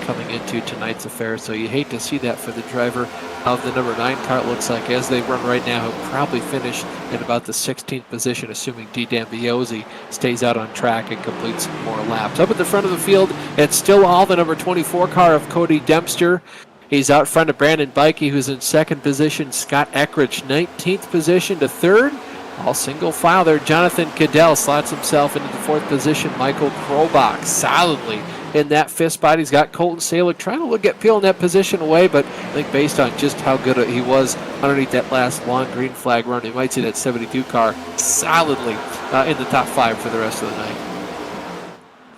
coming into tonight's affair. So you hate to see that for the driver of the number 9 car. It looks like as they run right now, he'll probably finish in about the 16th position, assuming D. Dambiozzi stays out on track and completes more laps. Up at the front of the field, it's still all the number 24 car of Cody Dempster. He's out front of Brandon Bikey, who's in 2nd position. Scott Eckridge, 19th position to 3rd. All single file there. Jonathan Cadell slots himself into the 4th position. Michael Krobach solidly in that 5th spot. He's got Colton Saylor trying to look at peeling that position away, but I think based on just how good he was underneath that last long green flag run, you might see that 72 car solidly in the top 5 for the rest of the night.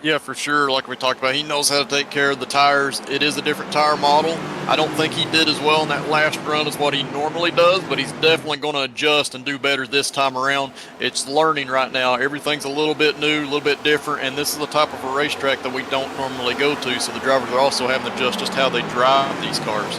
Yeah, for sure. Like we talked about, he knows how to take care of the tires. It is a different tire model. I don't think he did as well in that last run as what he normally does, but he's definitely going to adjust and do better this time around. It's learning right now. Everything's a little bit new, a little bit different, and this is the type of a racetrack that we don't normally go to, so the drivers are also having to adjust just how they drive these cars.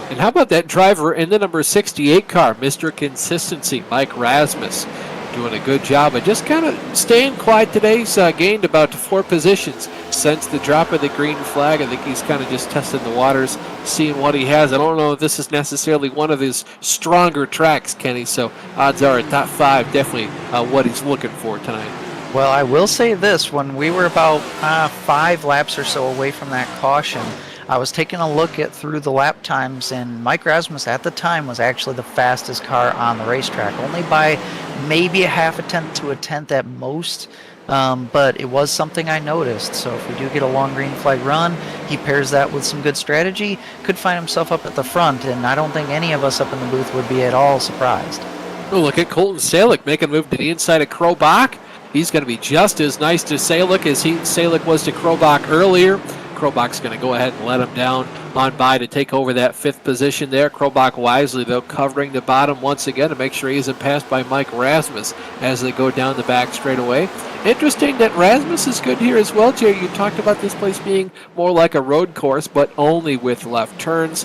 And how about that driver in the number 68 car, Mr. Consistency, Mike Rasmus, doing a good job of just kind of staying quiet today. He's gained about 4 positions since the drop of the green flag. I think he's kind of just testing the waters, seeing what he has. I don't know if this is necessarily one of his stronger tracks, Kenny, so odds are at top 5, definitely what he's looking for tonight. Well, I will say this. When we were about 5 laps or so away from that caution, I was taking a look through the lap times, and Mike Rasmus at the time was actually the fastest car on the racetrack, only by maybe a half a tenth to a tenth at most. But it was something I noticed. So if we do get a long green flag run, he pairs that with some good strategy, could find himself up at the front, and I don't think any of us up in the booth would be at all surprised. Oh, look at Colton Salick making a move to the inside of Krobach. He's going to be just as nice to Salick as Salick was to Krobach earlier. Krobach's going to go ahead and let him down on by to take over that 5th position there. Krobach wisely, though, covering the bottom once again to make sure he isn't passed by Mike Rasmus as they go down the back straightaway. Interesting that Rasmus is good here as well, Jerry. You talked about this place being more like a road course, but only with left turns.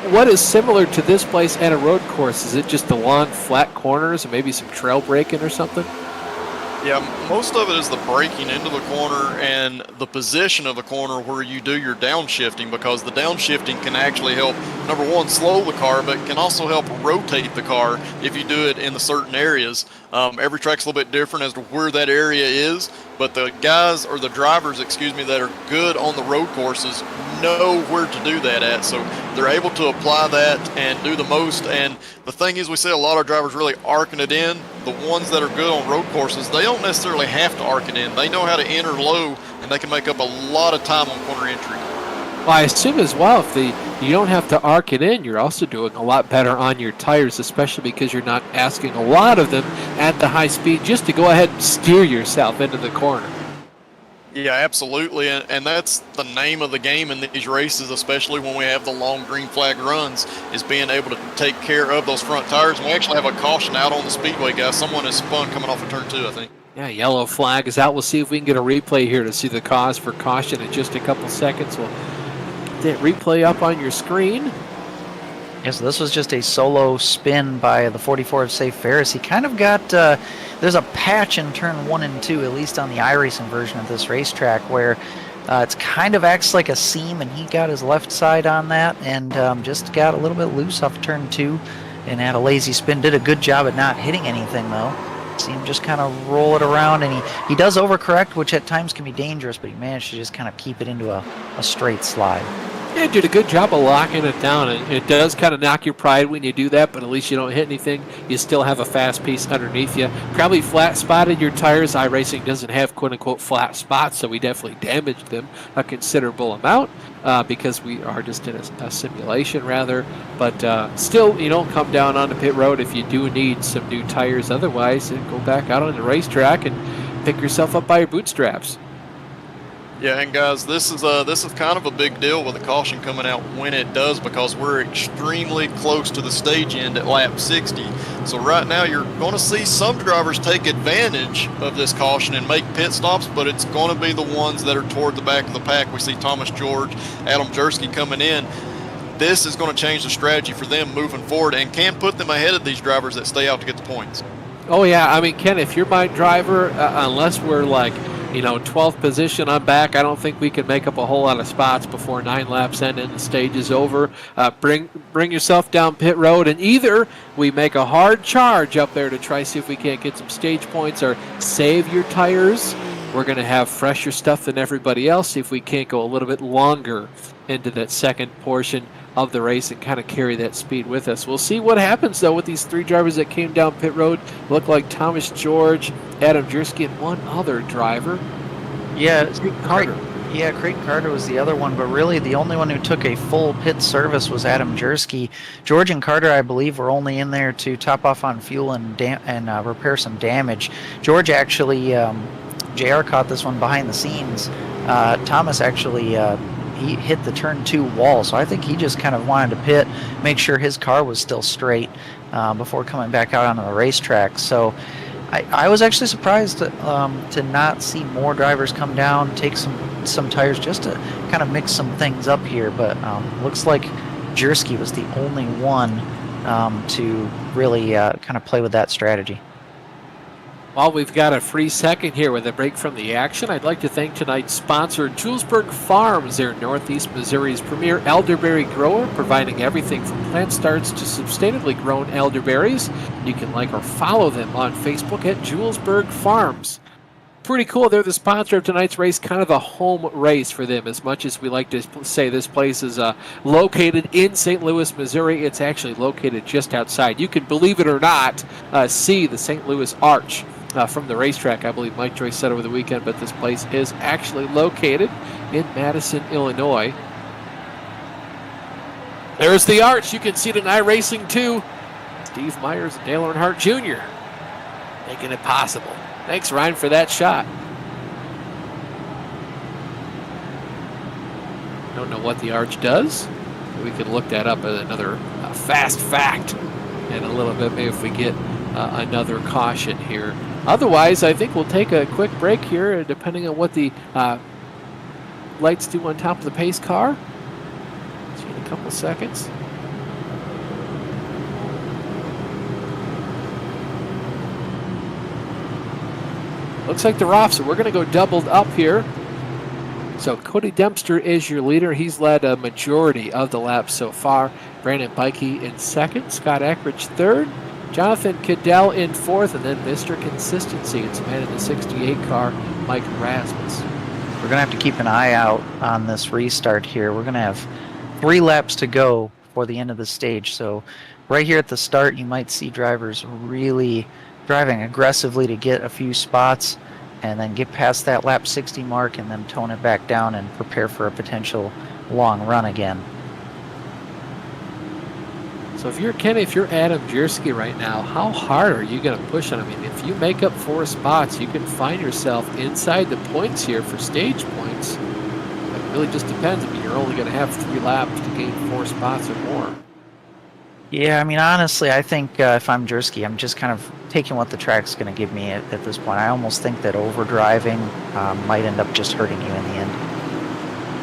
What is similar to this place and a road course? Is it just the long, flat corners and maybe some trail braking or something? Yeah, most of it is the braking into the corner and the position of the corner where you do your downshifting, because the downshifting can actually help, number one, slow the car, but can also help rotate the car if you do it in the certain areas. Every track's a little bit different as to where that area is, but the guys, or the drivers, that are good on the road courses know where to do that at, so they're able to apply that and do the most. And the thing is, we see a lot of drivers really arcing it in. The ones that are good on road courses, they don't necessarily have to arc it in. They know how to enter low, and they can make up a lot of time on corner entry. Well, I assume as well, if you don't have to arc it in, you're also doing a lot better on your tires, especially because you're not asking a lot of them at the high speed just to go ahead and steer yourself into the corner. Yeah, absolutely, and that's the name of the game in these races, especially when we have the long green flag runs, is being able to take care of those front tires. And we actually have a caution out on the speedway, guys. Someone is spun coming off of turn 2, I think. Yeah, yellow flag is out. We'll see if we can get a replay here to see the cause for caution in just a couple seconds. We'll get that replay up on your screen. Yeah, so this was just a solo spin by the 44 of Safe Ferris. He kind of got, there's a patch in turn 1 and 2, at least on the iRacing version of this racetrack, where it's kind of acts like a seam, and he got his left side on that and just got a little bit loose off turn 2 and had a lazy spin. Did a good job at not hitting anything, though. See him just kind of roll it around, and he does overcorrect, which at times can be dangerous, but he managed to just kind of keep it into a straight slide. Yeah, did a good job of locking it down. It does kind of knock your pride when you do that, but at least you don't hit anything. You still have a fast piece underneath you. Probably flat spotted your tires. iRacing doesn't have quote-unquote flat spots, so we definitely damaged them a considerable amount because we are just in a simulation, rather. But still, you don't come down on the pit road if you do need some new tires. Otherwise, go back out on the racetrack and pick yourself up by your bootstraps. Yeah, and guys, this is kind of a big deal with the caution coming out when it does, because we're extremely close to the stage end at lap 60. So right now you're going to see some drivers take advantage of this caution and make pit stops, but it's going to be the ones that are toward the back of the pack. We see Thomas George, Adam Jersky coming in. This is going to change the strategy for them moving forward and can put them ahead of these drivers that stay out to get the points. Oh, yeah. I mean, Ken, if you're my driver, unless we're like, 12th position on back, I don't think we can make up a whole lot of spots before 9 laps in and the stage is over. Bring yourself down pit road, and either we make a hard charge up there to try see if we can't get some stage points, or save your tires. We're going to have fresher stuff than everybody else, see if we can't go a little bit longer into that second portion of the race and kind of carry that speed with us. We'll see what happens, though, with these 3 drivers that came down pit road. Look like Thomas George, Adam Jersky, and one other driver. Yeah, Carter. Creighton Carter was the other one, but really the only one who took a full pit service was Adam Jersky. George and Carter, I believe, were only in there to top off on fuel and repair some damage. George actually, JR caught this one behind the scenes. Thomas actually he hit the turn 2 wall, so I think he just kind of wanted to pit, make sure his car was still straight before coming back out onto the racetrack. So I was actually surprised to not see more drivers come down, take some tires just to kind of mix some things up here, but looks like Jersky was the only one to really kind of play with that strategy. While we've got a free second here with a break from the action, I'd like to thank tonight's sponsor, Julesburg Farms. They're Northeast Missouri's premier elderberry grower, providing everything from plant starts to sustainably grown elderberries. You can like or follow them on Facebook at Julesburg Farms. Pretty cool. They're the sponsor of tonight's race, kind of a home race for them. As much as we like to say this place is located in St. Louis, Missouri, it's actually located just outside. You can, believe it or not, see the St. Louis Arch from the racetrack. I believe Mike Joyce said over the weekend, but this place is actually located in Madison, Illinois. There's the Arch. You can see it in iRacing too. Steve Myers and Dale Earnhardt Jr. making it possible. Thanks, Ryan, for that shot. Don't know what the Arch does. We could look that up as another fast fact in a little bit, maybe if we get another caution here. Otherwise, I think we'll take a quick break here, depending on what the lights do on top of the pace car. See you in a couple seconds. Looks like they're off, so we're going to go doubled up here. So Cody Dempster is your leader. He's led a majority of the laps so far. Brandon Bikey in second, Scott Eckridge third, Jonathan Cadell in fourth, and then Mr. Consistency. It's a man in the 68 car, Mike Rasmus. We're going to have to keep an eye out on this restart here. We're going to have 3 laps to go for the end of the stage. So right here at the start, you might see drivers really driving aggressively to get a few spots and then get past that lap 60 mark and then tone it back down and prepare for a potential long run again. So if you're Adam Jersky right now, how hard are you going to push on him? I mean, if you make up 4 spots, you can find yourself inside the points here for stage points. It really just depends. I mean, you're only going to have 3 laps to gain 4 spots or more. Yeah, I mean, honestly, I think if I'm Jersky, I'm just kind of taking what the track's going to give me at this point. I almost think that overdriving might end up just hurting you in the end.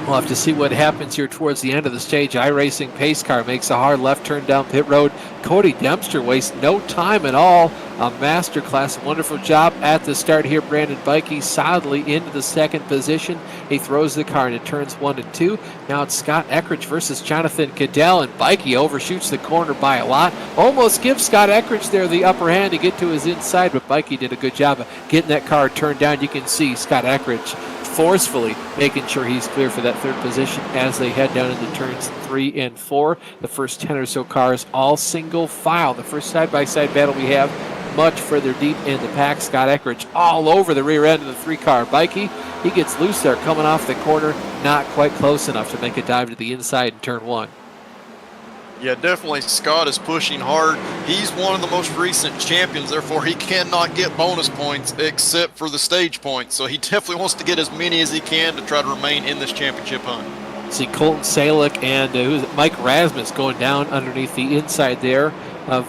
We'll have to see what happens here towards the end of the stage. iRacing pace car makes a hard left turn down pit road. Cody Dempster wastes no time at all. A masterclass, wonderful job at the start here. Brandon Bikey solidly into the second position. He throws the car into turns 1 and 2. Now it's Scott Eckridge versus Jonathan Cadell, and Bikey overshoots the corner by a lot. Almost gives Scott Eckridge there the upper hand to get to his inside, but Bikey did a good job of getting that car turned down. You can see Scott Eckridge forcefully making sure he's clear for that 3rd position as they head down into turns 3 and 4. The first 10 or so cars all single file. The first side-by-side battle we have much further deep in the pack. Scott Eckridge all over the rear end of the 3-car. Bikey, he gets loose there coming off the corner, not quite close enough to make a dive to the inside in turn 1. Yeah, definitely Scott is pushing hard. He's one of the most recent champions, therefore he cannot get bonus points except for the stage points. So he definitely wants to get as many as he can to try to remain in this championship hunt. See Colton Salick and Mike Rasmus going down underneath the inside there of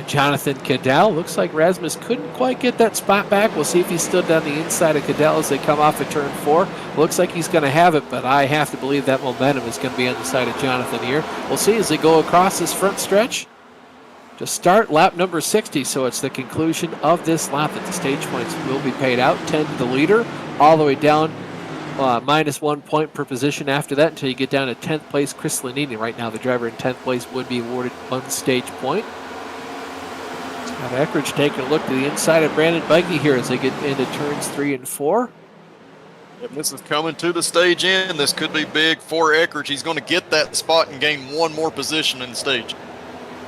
Jonathan Cadell. Looks like Rasmus couldn't quite get that spot back. We'll see if he's still down the inside of Cadell as they come off of turn 4. Looks like he's going to have it, but I have to believe that momentum is going to be on the side of Jonathan here. We'll see as they go across this front stretch to start lap number 60. So it's the conclusion of this lap that the stage points will be paid out. 10 to the leader, all the way down minus 1 point per position after that until you get down to 10th place. Chris Lanini right now, the driver in 10th place, would be awarded 1 stage point. Scott Eckridge taking a look to the inside of Brandon Bikey here as they get into turns 3 and 4. Yep, this is coming to the stage end. This could be big for Eckridge. He's going to get that spot and gain 1 more position in the stage.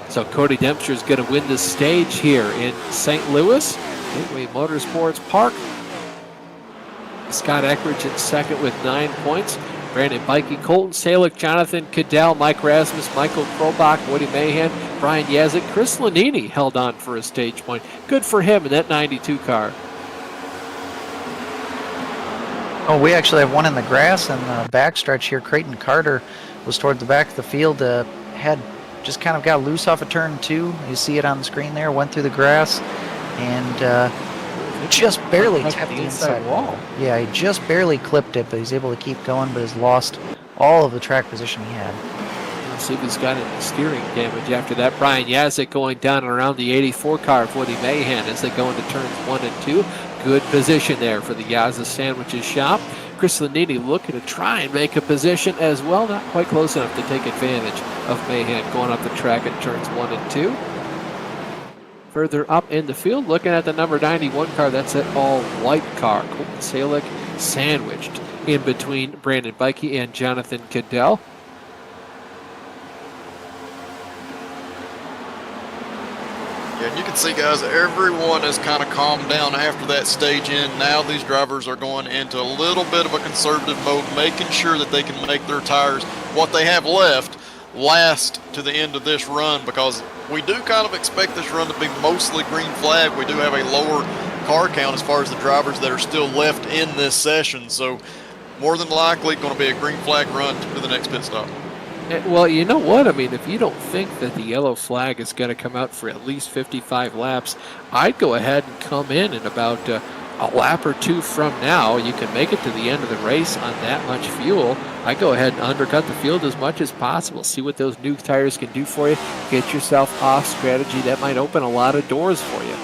So Cody Dempster is going to win this stage here in St. Louis, Gateway Motorsports Park. Scott Eckridge in second with 9 points. Brandon Bikey, Colton Salick, Jonathan Cadell, Mike Rasmus, Michael Krobach, Woody Mahan, Brian Yazik, Chris Lanini held on for a stage point. Good for him in that 92 car. Oh, we actually have one in the grass in the backstretch here. Creighton Carter was toward the back of the field. Had just kind of got loose off of turn 2. You see it on the screen there. Went through the grass and just barely tapped the inside wall. Yeah, he just barely clipped it, but he's able to keep going, but has lost all of the track position he had. Let's see if he's got any steering damage after that. Brian Yazik going down and around the 84 car of Woody Mahan as they go into turns 1 and 2. Good position there for the Yaza Sandwiches shop. Chris Lanini looking to try and make a position as well. Not quite close enough to take advantage of Mahan going up the track in turns 1 and 2. Further up in the field, looking at the number 91 car, that's an all-white car. Colton Salick sandwiched in between Brandon Bikey and Jonathan Cadell. Yeah, and you can see, guys, everyone has kind of calmed down after that stage in. Now these drivers are going into a little bit of a conservative mode, making sure that they can make their tires, what they have left, last to the end of this run, because we do kind of expect this run to be mostly green flag. We do have a lower car count as far as the drivers that are still left in this session. So more than likely going to be a green flag run to the next pit stop. Well, you know what? I mean, if you don't think that the yellow flag is going to come out for at least 55 laps, I'd go ahead and come in about a lap or two from now. You can make it to the end of the race on that much fuel. I'd go ahead and undercut the field as much as possible. See what those new tires can do for you. Get yourself off strategy. That might open a lot of doors for you.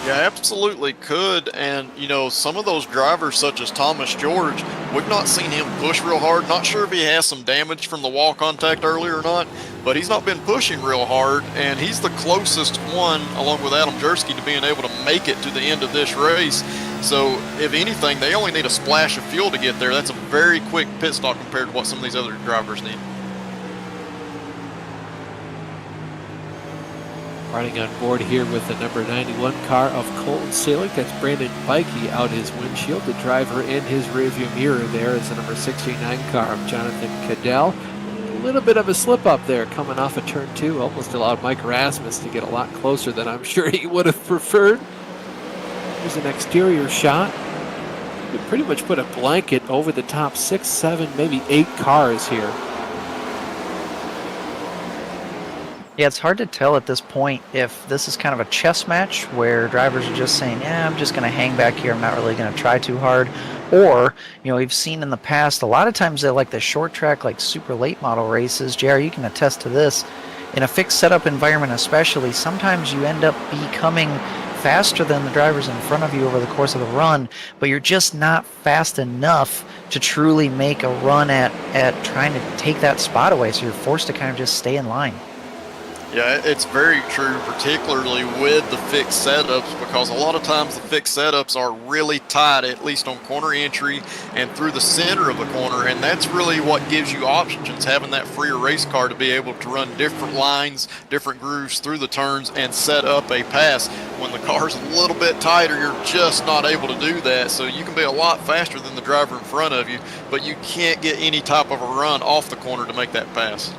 Yeah, absolutely could. And, you know, some of those drivers, such as Thomas George, we've not seen him push real hard. Not sure if he has some damage from the wall contact earlier or not, but he's not been pushing real hard. And he's the closest one, along with Adam Jersky, to being able to make it to the end of this race. So, if anything, they only need a splash of fuel to get there. That's a very quick pit stop compared to what some of these other drivers need. Riding on board here with the number 91 car of Colton Salick. That's Brandon Bikey out his windshield. The driver in his rearview mirror there is the number 69 car of Jonathan Cadell. A little bit of a slip up there coming off of turn 2. Almost allowed Mike Rasmus to get a lot closer than I'm sure he would have preferred. Here's an exterior shot. You pretty much put a blanket over the top 6, 7, maybe 8 cars here. Yeah, it's hard to tell at this point if this is kind of a chess match where drivers are just saying, yeah, I'm just going to hang back here. I'm not really going to try too hard. Or, you know, we've seen in the past, a lot of times they like the short track, like super late model races. JR, you can attest to this. In a fixed setup environment especially, sometimes you end up becoming faster than the drivers in front of you over the course of the run, but you're just not fast enough to truly make a run at trying to take that spot away. So you're forced to kind of just stay in line. Yeah, it's very true, particularly with the fixed setups, because a lot of times the fixed setups are really tight, at least on corner entry and through the center of the corner, and that's really what gives you options, having that freer race car to be able to run different lines, different grooves through the turns and set up a pass. When the car's a little bit tighter, you're just not able to do that, so you can be a lot faster than the driver in front of you, but you can't get any type of a run off the corner to make that pass.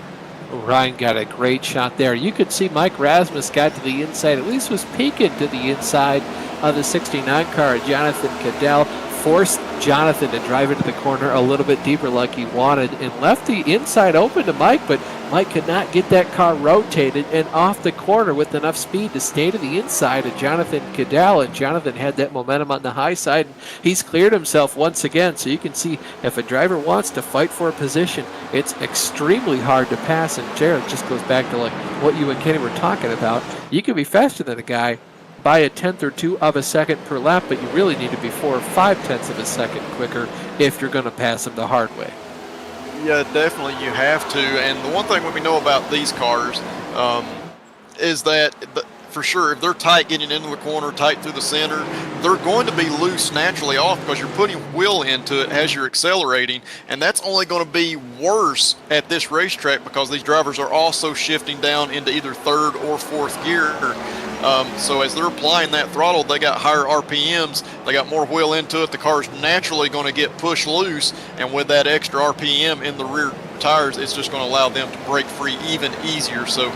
Ryan got a great shot there. You could see Mike Rasmus got to the inside, at least was peeking to the inside of the 69 car. Jonathan Cadell forced Jonathan to drive into the corner a little bit deeper like he wanted and left the inside open to Mike, but Mike could not get that car rotated and off the corner with enough speed to stay to the inside of Jonathan Cadell, and Jonathan had that momentum on the high side, and he's cleared himself once again. So you can see if a driver wants to fight for a position, it's extremely hard to pass, and Jared just goes back to like what you and Kenny were talking about. You can be faster than a guy by a tenth or two of a second per lap, but you really need to be 4 or 5 tenths of a second quicker if you're going to pass them the hard way. Yeah, definitely you have to. And the one thing we know about these cars is that for sure, if they're tight getting into the corner, tight through the center, they're going to be loose naturally off because you're putting wheel into it as you're accelerating, and that's only going to be worse at this racetrack because these drivers are also shifting down into either third or fourth gear. So as they're applying that throttle, they got higher RPMs, they got more wheel into it, the car's naturally going to get pushed loose, and with that extra RPM in the rear tires, it's just going to allow them to break free even easier. So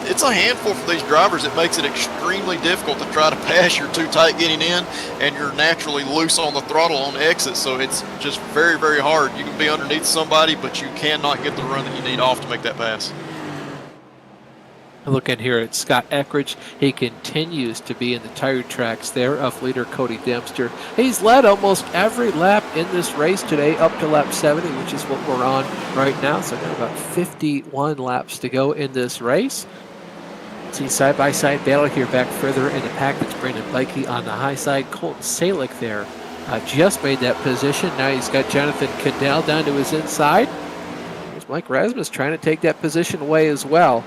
it's a handful for these drivers. It makes it extremely difficult to try to pass. You're too tight getting in, and you're naturally loose on the throttle on exit, so it's just very, very hard. You can be underneath somebody, but you cannot get the run that you need off to make that pass. Looking here at Scott Eckridge, he continues to be in the tire tracks there of leader Cody Dempster. He's led almost every lap in this race today up to lap 70, which is what we're on right now. So got about 51 laps to go in this race. See side-by-side battle here back further in the pack. That's Brandon Bikey on the high side. Colton Salick there just made that position. Now he's got Jonathan Cadell down to his inside. There's Mike Rasmus trying to take that position away as well.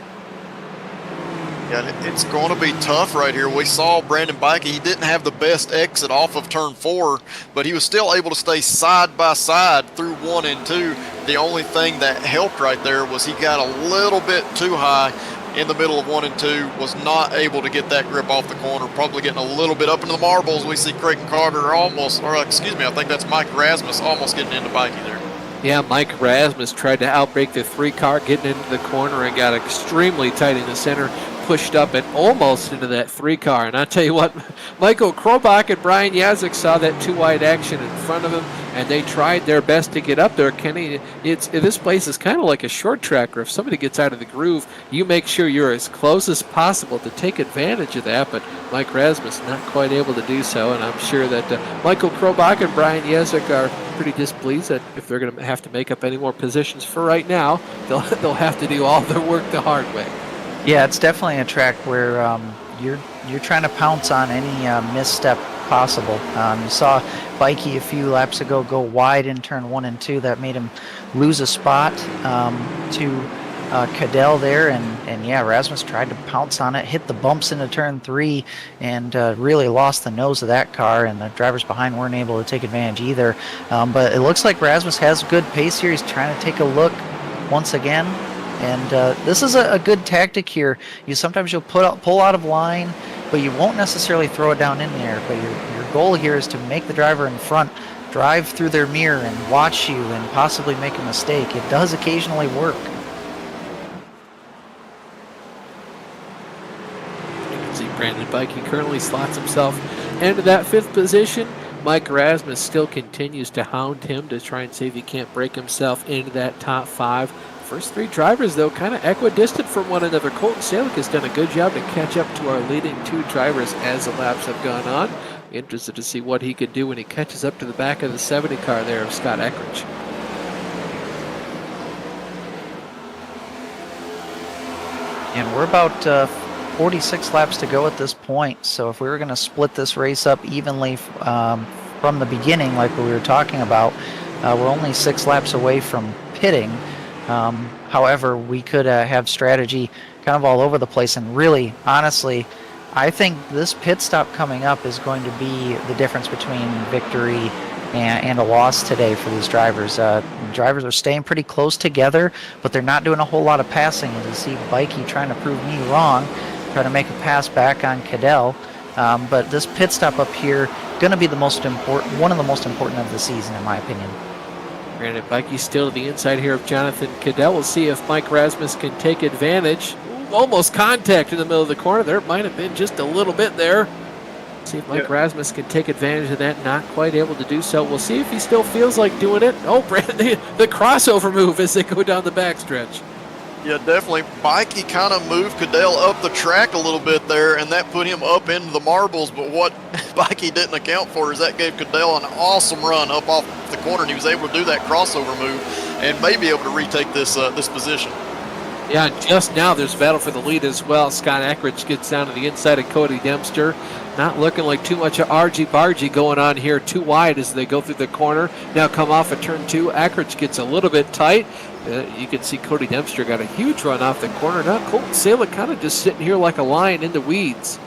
Yeah, it's going to be tough right here. We saw Brandon Bikey. He didn't have the best exit off of turn 4, but he was still able to stay side by side through 1 and 2. The only thing that helped right there was he got a little bit too high in the middle of 1 and 2, was not able to get that grip off the corner, probably getting a little bit up into the marbles. We see Creighton Carter almost, or excuse me, I think that's Mike Rasmus almost getting into Bikey there. Yeah, Mike Rasmus tried to outbrake the 3 car, getting into the corner and got extremely tight in the center, pushed up and almost into that 3 car. And I'll tell you what, Michael Krobach and Brian Yazik saw that 2-wide action in front of him, and they tried their best to get up there. Kenny, this place is kind of like a short track, or if somebody gets out of the groove, you make sure you're as close as possible to take advantage of that. But Mike Rasmus not quite able to do so, and I'm sure that Michael Krobach and Brian Yazik are pretty displeased that if they're going to have to make up any more positions for right now, they'll have to do all their work the hard way. Yeah, it's definitely a track where you're trying to pounce on any misstep possible. You saw Bikey a few laps ago go wide in turn 1 and 2. That made him lose a spot to Cadell there, and yeah, Rasmus tried to pounce on it, hit the bumps into turn 3, and really lost the nose of that car, and the drivers behind weren't able to take advantage either. But it looks like Rasmus has good pace here. He's trying to take a look once again. And this is a good tactic here. Sometimes you'll pull out of line, but you won't necessarily throw it down in there. But your goal here is to make the driver in front drive through their mirror and watch you and possibly make a mistake. It does occasionally work. You can see Brandon Bikey currently slots himself into that 5th position. Mike Rasmus still continues to hound him to try and see if he can't break himself into that top 5. First 3 drivers, though, kind of equidistant from one another. Colton Salick has done a good job to catch up to our leading 2 drivers as the laps have gone on. Interested to see what he can do when he catches up to the back of the 70 car there of Scott Eckridge. And we're about 46 laps to go at this point. So if we were going to split this race up evenly from the beginning, like we were talking about, we're only 6 laps away from pitting. However, we could have strategy kind of all over the place, and really, honestly, I think this pit stop coming up is going to be the difference between victory and a loss today for these drivers. Drivers are staying pretty close together, but they're not doing a whole lot of passing. As you see Bikey trying to prove me wrong, trying to make a pass back on Cadell. But this pit stop up here going to be the most important, one of the most important of the season, in my opinion. Brandon Bikey still to the inside here of Jonathan Cadell. We'll see if Mike Rasmus can take advantage. Ooh, almost contact in the middle of the corner. There might have been just a little bit there. See if Mike Rasmus can take advantage of that. Not quite able to do so. We'll see if he still feels like doing it. Oh, Brandon, the crossover move as they go down the backstretch. Yeah, definitely. Bikey kind of moved Cadell up the track a little bit there, and that put him up into the marbles. But what Bikey didn't account for is that gave Cadell an awesome run up off the corner, and he was able to do that crossover move and may be able to retake this position. Yeah, just now there's battle for the lead as well. Scott Eckridge gets down to the inside of Cody Dempster. Not looking like too much of argy-bargy going on here. Too wide as they go through the corner. Now come off of turn 2. Eckridge gets a little bit tight. You can see Cody Dempster got a huge run off the corner. Now Colton Salick kind of just sitting here like a lion in the weeds.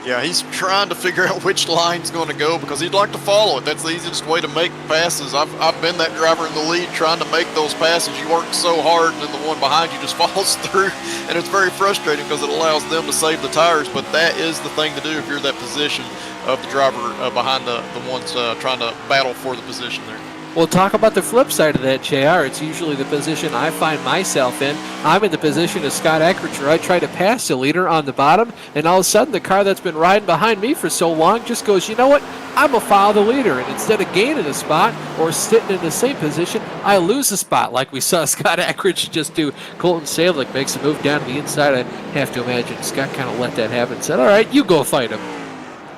Yeah, he's trying to figure out which line's going to go because he'd like to follow it. That's the easiest way to make passes. I've been that driver in the lead trying to make those passes. You work so hard, and then the one behind you just falls through, and it's very frustrating because it allows them to save the tires. But that is the thing to do if you're that position of the driver behind the ones trying to battle for the position there. We'll talk about the flip side of that, JR. It's usually the position I find myself in. I'm in the position of Scott Eckridge, where I try to pass the leader on the bottom, and all of a sudden the car that's been riding behind me for so long just goes, you know what, I'm going to follow the leader. And instead of gaining a spot or sitting in the same position, I lose a spot, like we saw Scott Eckridge just do. Colton Salick makes a move down to the inside. I have to imagine Scott kind of let that happen and said, all right, you go fight him.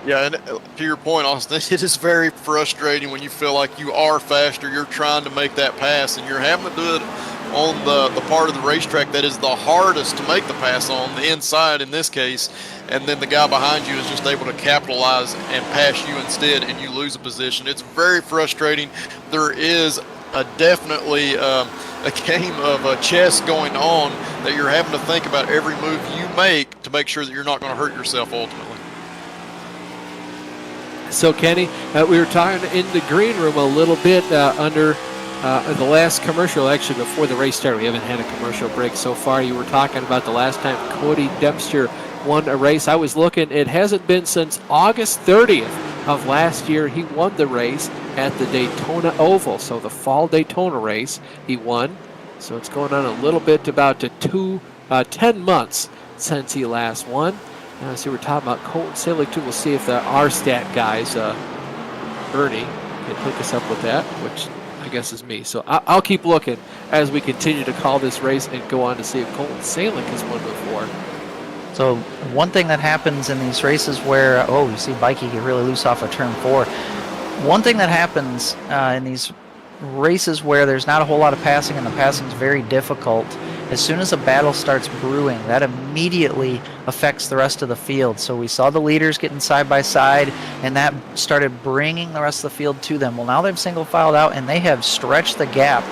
Yeah, and to your point, Austin, it is very frustrating when you feel like you are faster, you're trying to make that pass, and you're having to do it on the part of the racetrack that is the hardest to make the pass on, the inside in this case, and then the guy behind you is just able to capitalize and pass you instead, and you lose a position. It's very frustrating. There is definitely a game of chess going on that you're having to think about every move you make to make sure that you're not going to hurt yourself ultimately. So, Kenny, we were talking in the green room a little bit under the last commercial, actually, before the race started. We haven't had a commercial break so far. You were talking about the last time Cody Dempster won a race. I was looking. It hasn't been since August 30th of last year. He won the race at the Daytona Oval. So the fall Daytona race he won. So it's going on a little bit about 10 months since he last won. So we're talking about Colton Salick too. We'll see if the R-Stat guys, Bernie, can hook us up with that, which I guess is me. So I'll keep looking as we continue to call this race and go on to see if Colton Salick has won before. So one thing that happens in these races where, you see Bikey get really loose off of turn 4. One thing that happens in these races where there's not a whole lot of passing and the passing is very difficult, as soon as a battle starts brewing, that immediately affects the rest of the field. So we saw the leaders getting side by side, and that started bringing the rest of the field to them. Well, now they've single filed out, and they have stretched the gap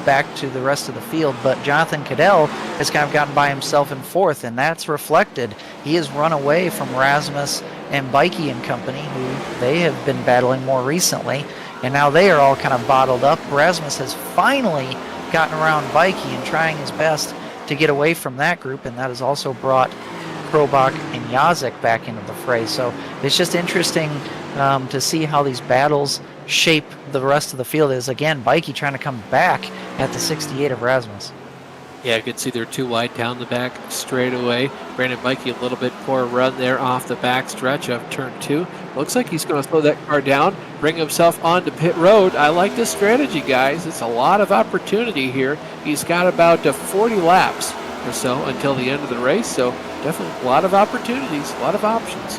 back to the rest of the field. But Jonathan Cadell has kind of gotten by himself in 4th, and that's reflected. He has run away from Rasmus and Bikey and company, who they have been battling more recently, and now they are all kind of bottled up. Rasmus has finally gotten around Bikey and trying his best to get away from that group, and that has also brought Krobach and Yazek back into the fray. So it's just interesting to see how these battles shape the rest of the field. Is again Bikey trying to come back at the 68 of Rasmus. Yeah, you can see they're too wide down the back straight away. Brandon Bikey a little bit poor run there off the back stretch of turn 2. Looks like he's going to slow that car down, bring himself onto pit road. I like this strategy, guys. It's a lot of opportunity here. He's got about 40 laps or so until the end of the race, so definitely a lot of opportunities, a lot of options.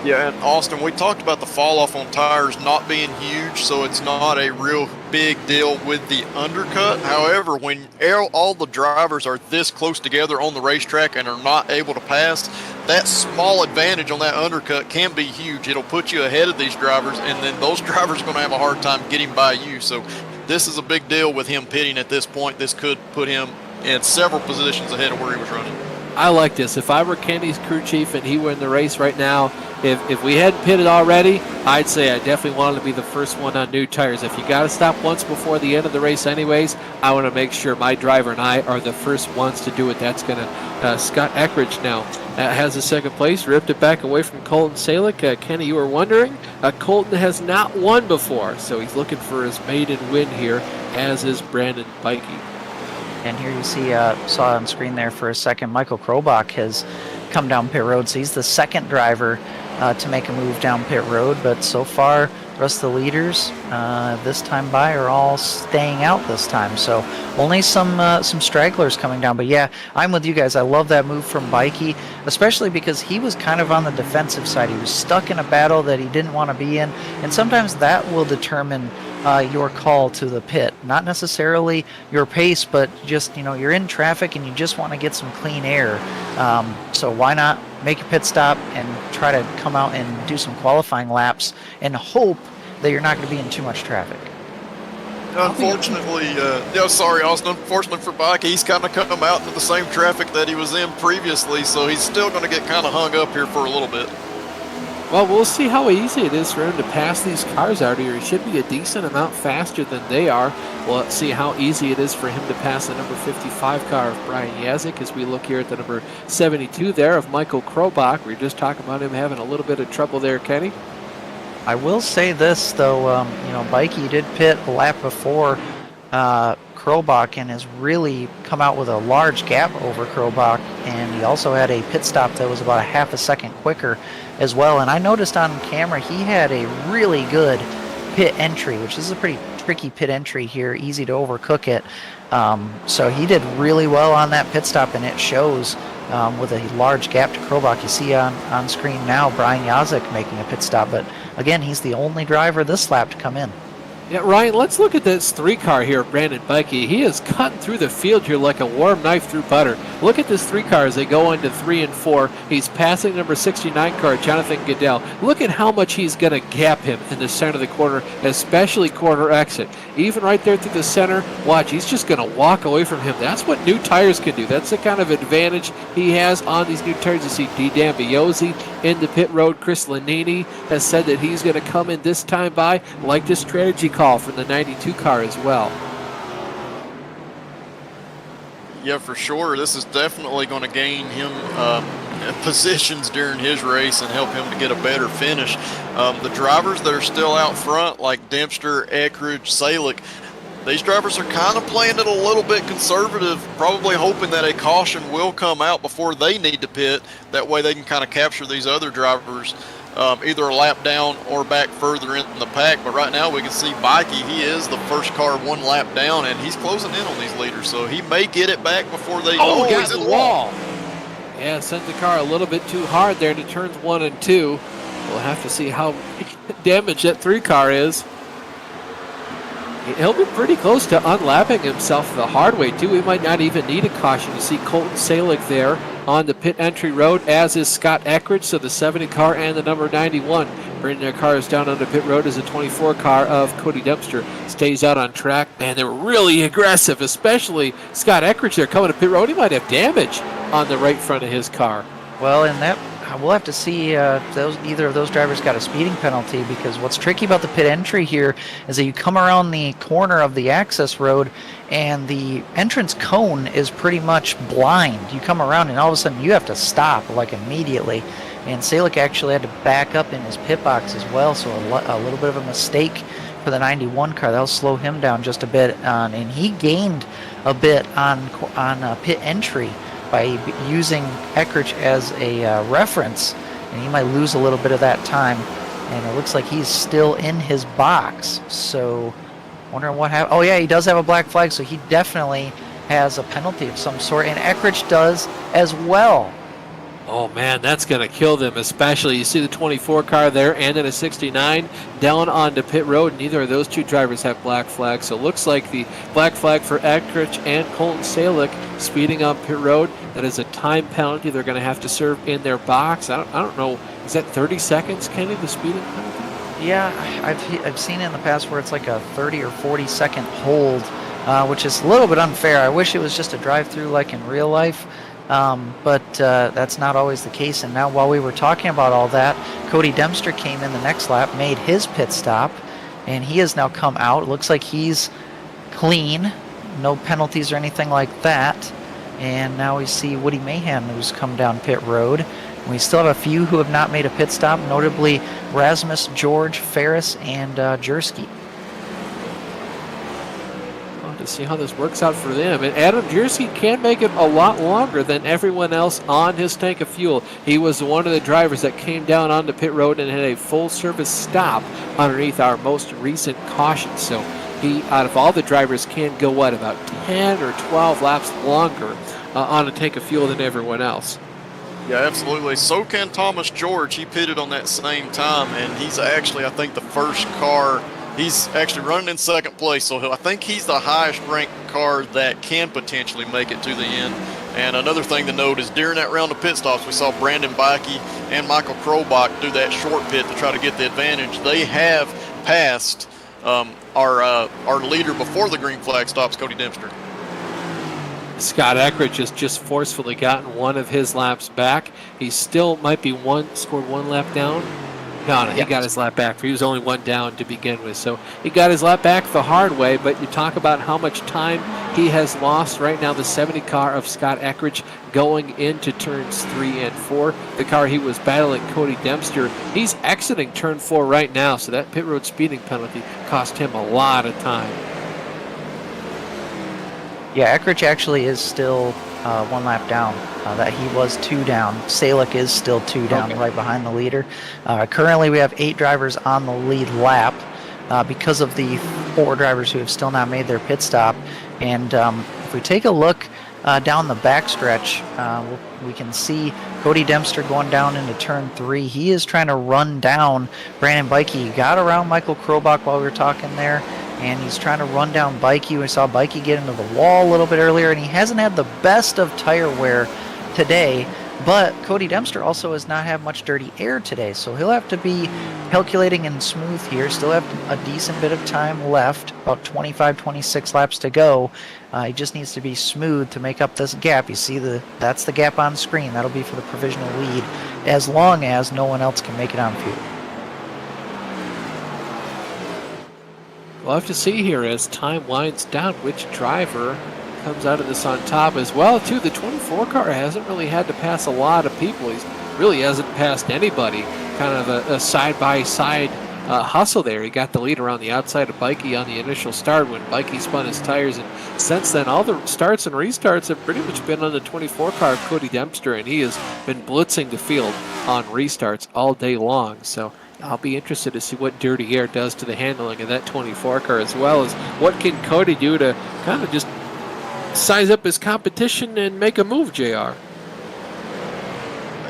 Yeah, and Austin, we talked about the fall off on tires not being huge, so it's not a real big deal with the undercut. However, when all the drivers are this close together on the racetrack and are not able to pass, that small advantage on that undercut can be huge. It'll put you ahead of these drivers, and then those drivers are going to have a hard time getting by you. So this is a big deal with him pitting at this point. This could put him in several positions ahead of where he was running. I like this. If I were Kenny's crew chief and he were in the race right now, if we hadn't pitted already, I'd say I definitely wanted to be the first one on new tires. If you got to stop once before the end of the race anyways, I want to make sure my driver and I are the first ones to do it. That's going to Scott Eckridge now has the second place, ripped it back away from Colton Salick. Kenny, you were wondering, Colton has not won before, so he's looking for his maiden win here, as is Brandon Bikey. And here you see, saw on screen there for a second, Michael Krobach has come down pit road. So he's the second driver to make a move down pit road. But so far, the rest of the leaders this time by are all staying out this time. So only some stragglers coming down. But yeah, I'm with you guys. I love that move from Bikey, especially because he was kind of on the defensive side. He was stuck in a battle that he didn't want to be in. And sometimes that will determine your call to the pit. Not necessarily your pace, but just, you're in traffic and you just want to get some clean air. So why not make a pit stop and try to come out and do some qualifying laps and hope that you're not going to be in too much traffic. Unfortunately, sorry, Austin. Unfortunately for Bike, he's kind of come out into the same traffic that he was in previously, so he's still going to get kind of hung up here for a little bit. Well, we'll see how easy it is for him to pass these cars out here. He should be a decent amount faster than they are. We'll see how easy it is for him to pass the number 55 car of Brian Yazek as we look here at the number 72 there of Michael Krobach. We were just talking about him having a little bit of trouble there, Kenny. I will say this, though, Bikey did pit a lap before Krobach and has really come out with a large gap over Krobach, and he also had a pit stop that was about a half a second quicker as well. And I noticed on camera he had a really good pit entry, which is a pretty tricky pit entry here, easy to overcook it. So he did really well on that pit stop, and it shows with a large gap to Krobach. You see on screen now Brian Yazek making a pit stop, but again, he's the only driver this lap to come in. Yeah, Ryan, let's look at this 3-car here, Brandon Bikey. He is cutting through the field here like a warm knife through butter. Look at this 3-car as they go into 3 and 4. He's passing number 69 car, Jonathan Goodell. Look at how much he's going to gap him in the center of the corner, especially corner exit. Even right there through the center, watch, he's just going to walk away from him. That's what new tires can do. That's the kind of advantage he has on these new tires. You see D. D'Ambiozzi in the pit road. Chris Lanini has said that he's going to come in this time by, like this strategy call for the 92 car as well. Yeah, for sure. This is definitely going to gain him positions during his race and help him to get a better finish. The drivers that are still out front, like Dempster, Eckridge, Salick, these drivers are kind of playing it a little bit conservative, probably hoping that a caution will come out before they need to pit. That way they can kind of capture these other drivers either a lap down or back further in the pack. But right now we can see Bikey, he is the first car 1 lap down, and he's closing in on these leaders, so he may get it back before they he's in the wall. Yeah, sent the car a little bit too hard there into turns 1 and 2. We'll have to see how damaged that 3-car is. He'll be pretty close to unlapping himself the hard way, too. He might not even need a caution. You see Colton Salick there on the pit entry road, as is Scott Eckridge, so the 70 car and the number 91. Bringing their cars down on the pit road as a 24 car of Cody Dempster stays out on track. Man, they're really aggressive, especially Scott Eckridge there coming to pit road. He might have damage on the right front of his car. Well, in that, we'll have to see either of those drivers got a speeding penalty, because what's tricky about the pit entry here is that you come around the corner of the access road and the entrance cone is pretty much blind. You come around and all of a sudden you have to stop like immediately. And Salick actually had to back up in his pit box as well, so a little bit of a mistake for the 91 car. That'll slow him down just a bit, and he gained a bit on pit entry by using Eckridge as a reference, and he might lose a little bit of that time. And it looks like he's still in his box, so wondering what happened. Oh yeah, he does have a black flag, so he definitely has a penalty of some sort, and Eckridge does as well. Oh man, that's going to kill them, especially you see the 24 car there and then a 69 down onto pit road. Neither of those two drivers have black flags, so it looks like the black flag for Eckridge and Colton Salick speeding on pit road. That is a time penalty they're going to have to serve in their box. I don't know, is that 30 seconds, Kenny, the speeding penalty? Yeah, I've seen it in the past where it's like a 30 or 40 second hold, which is a little bit unfair. I wish it was just a drive-through like in real life. But that's not always the case. And now while we were talking about all that, Cody Dempster came in the next lap, made his pit stop, and he has now come out. It looks like he's clean, no penalties or anything like that. And now we see Woody Mahan, who's come down pit road. We still have a few who have not made a pit stop, notably Rasmus, George, Ferris, and Jersky. To see how this works out for them. And Adam Jersey can make it a lot longer than everyone else on his tank of fuel. He was one of the drivers that came down onto pit road and had a full service stop underneath our most recent caution. So he, out of all the drivers, can go, what, about 10 or 12 laps longer on a tank of fuel than everyone else. Yeah, absolutely. So can Thomas George. He pitted on that same time, and he's actually, I think, the first car. He's actually running in second place, so I think he's the highest ranked car that can potentially make it to the end. And another thing to note is during that round of pit stops, we saw Brandon Bikey and Michael Krobach do that short pit to try to get the advantage. They have passed our leader before the green flag stops, Cody Dempster. Scott Eckridge has just forcefully gotten one of his laps back. He still might be scored 1 lap down. No, he got his lap back. He was only 1 down to begin with. So he got his lap back the hard way, but you talk about how much time he has lost right now. The 70 car of Scott Eckridge going into turns 3 and 4. The car he was battling, Cody Dempster, he's exiting turn 4 right now, so that pit road speeding penalty cost him a lot of time. Yeah, Eckridge actually is still 1 lap down. That he was 2 down. Salick is still 2 down, right behind the leader. Currently, we have 8 drivers on the lead lap because of the 4 drivers who have still not made their pit stop. And if we take a look down the backstretch, we can see Cody Dempster going down into turn 3. He is trying to run down Brandon Bikey. He got around Michael Krobach while we were talking there, and he's trying to run down Bikey. We saw Bikey get into the wall a little bit earlier, and he hasn't had the best of tire wear today. But Cody Dempster also has not had much dirty air today, so he'll have to be calculating and smooth here. Still have a decent bit of time left, about 25, 26 laps to go. He just needs to be smooth to make up this gap. You see, that's the gap on screen. That'll be for the provisional lead, as long as no one else can make it on fuel. We'll have to see here as time winds down which driver comes out of this on top as well, too. The 24 car hasn't really had to pass a lot of people. He really hasn't passed anybody. Kind of a side-by-side hustle there. He got the lead around the outside of Bikey on the initial start when Bikey spun his tires, and since then all the starts and restarts have pretty much been on the 24 car of Cody Dempster, and he has been blitzing the field on restarts all day long. So I'll be interested to see what dirty air does to the handling of that 24 car, as well as what can Cody do to kind of just size up his competition and make a move, JR.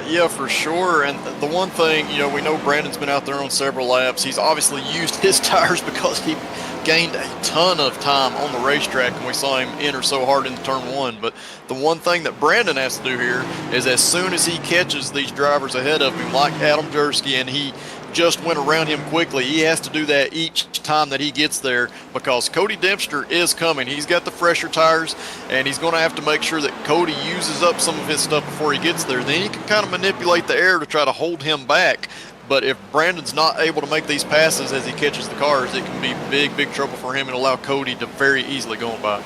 Yeah, for sure. And the one thing, we know Brandon's been out there on several laps. He's obviously used his tires because he gained a ton of time on the racetrack, and we saw him enter so hard into turn 1. But the one thing that Brandon has to do here is, as soon as he catches these drivers ahead of him, like Adam Jersky, and he just went around him quickly, he has to do that each time that he gets there, because Cody Dempster is coming. He's got the fresher tires, and he's going to have to make sure that Cody uses up some of his stuff before he gets there. Then he can kind of manipulate the air to try to hold him back. But if Brandon's not able to make these passes as he catches the cars, it can be big trouble for him and allow Cody to very easily go by.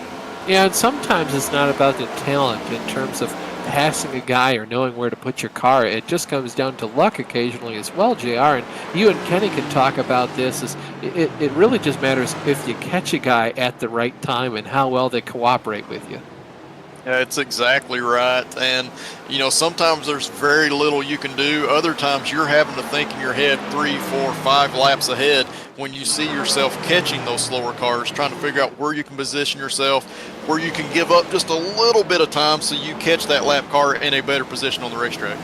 Yeah, and sometimes it's not about the talent in terms of passing a guy or knowing where to put your car. It just comes down to luck occasionally as well, JR. And you and Kenny can talk about this. It really just matters if you catch a guy at the right time and how well they cooperate with you. Yeah, it's exactly right. And, sometimes there's very little you can do. Other times you're having to think in your head 3, 4, 5 laps ahead when you see yourself catching those slower cars, trying to figure out where you can position yourself, where you can give up just a little bit of time so you catch that lap car in a better position on the racetrack.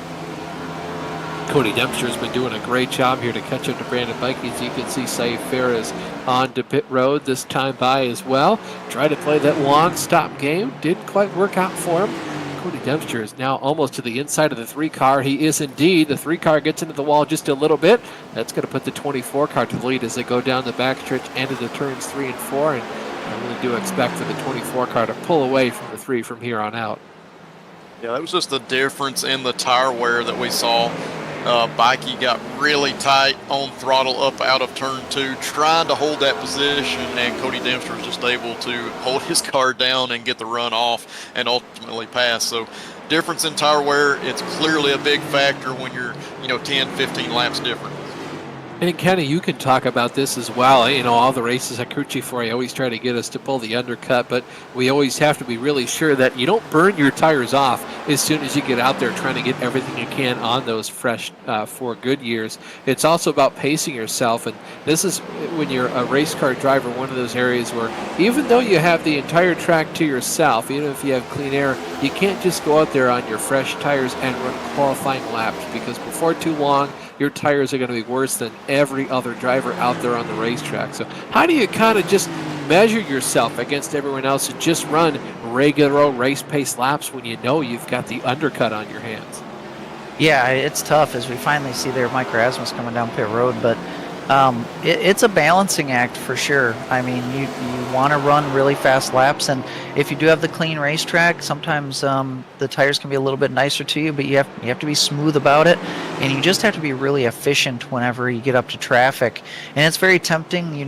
Cody Dempster has been doing a great job here to catch up to Brandon Bikey. As you can see, Saif Farah's on to pit road this time by as well. Tried to play that long stop game. Didn't quite work out for him. Cody Dempster is now almost to the inside of the 3 car. He is indeed. The 3 car gets into the wall just a little bit. That's going to put the 24 car to the lead as they go down the backstretch and into turns 3 and 4. And I really do expect for the 24 car to pull away from the 3 from here on out. Yeah, that was just the difference in the tire wear that we saw. Bikey got really tight on throttle up out of turn 2, trying to hold that position, and Cody Dempster was just able to hold his car down and get the run off and ultimately pass. So difference in tire wear, it's clearly a big factor when you're 10, 15 laps different. And Kenny, you can talk about this as well. All the races at Crew Chief 4, I always try to get us to pull the undercut, but we always have to be really sure that you don't burn your tires off as soon as you get out there trying to get everything you can on those fresh 4 Goodyears. It's also about pacing yourself, and this is when you're a race car driver, one of those areas where even though you have the entire track to yourself, even if you have clean air, you can't just go out there on your fresh tires and run qualifying laps, because before too long, your tires are going to be worse than every other driver out there on the racetrack. So how do you kind of just measure yourself against everyone else and just run regular race pace laps when you know you've got the undercut on your hands? Yeah, it's tough as we finally see there Mike Rasmus coming down pit road, but it's a balancing act for sure. I mean, you want to run really fast laps, and if you do have the clean racetrack, sometimes the tires can be a little bit nicer to you, but you have to be smooth about it, and you just have to be really efficient whenever you get up to traffic. And it's very tempting,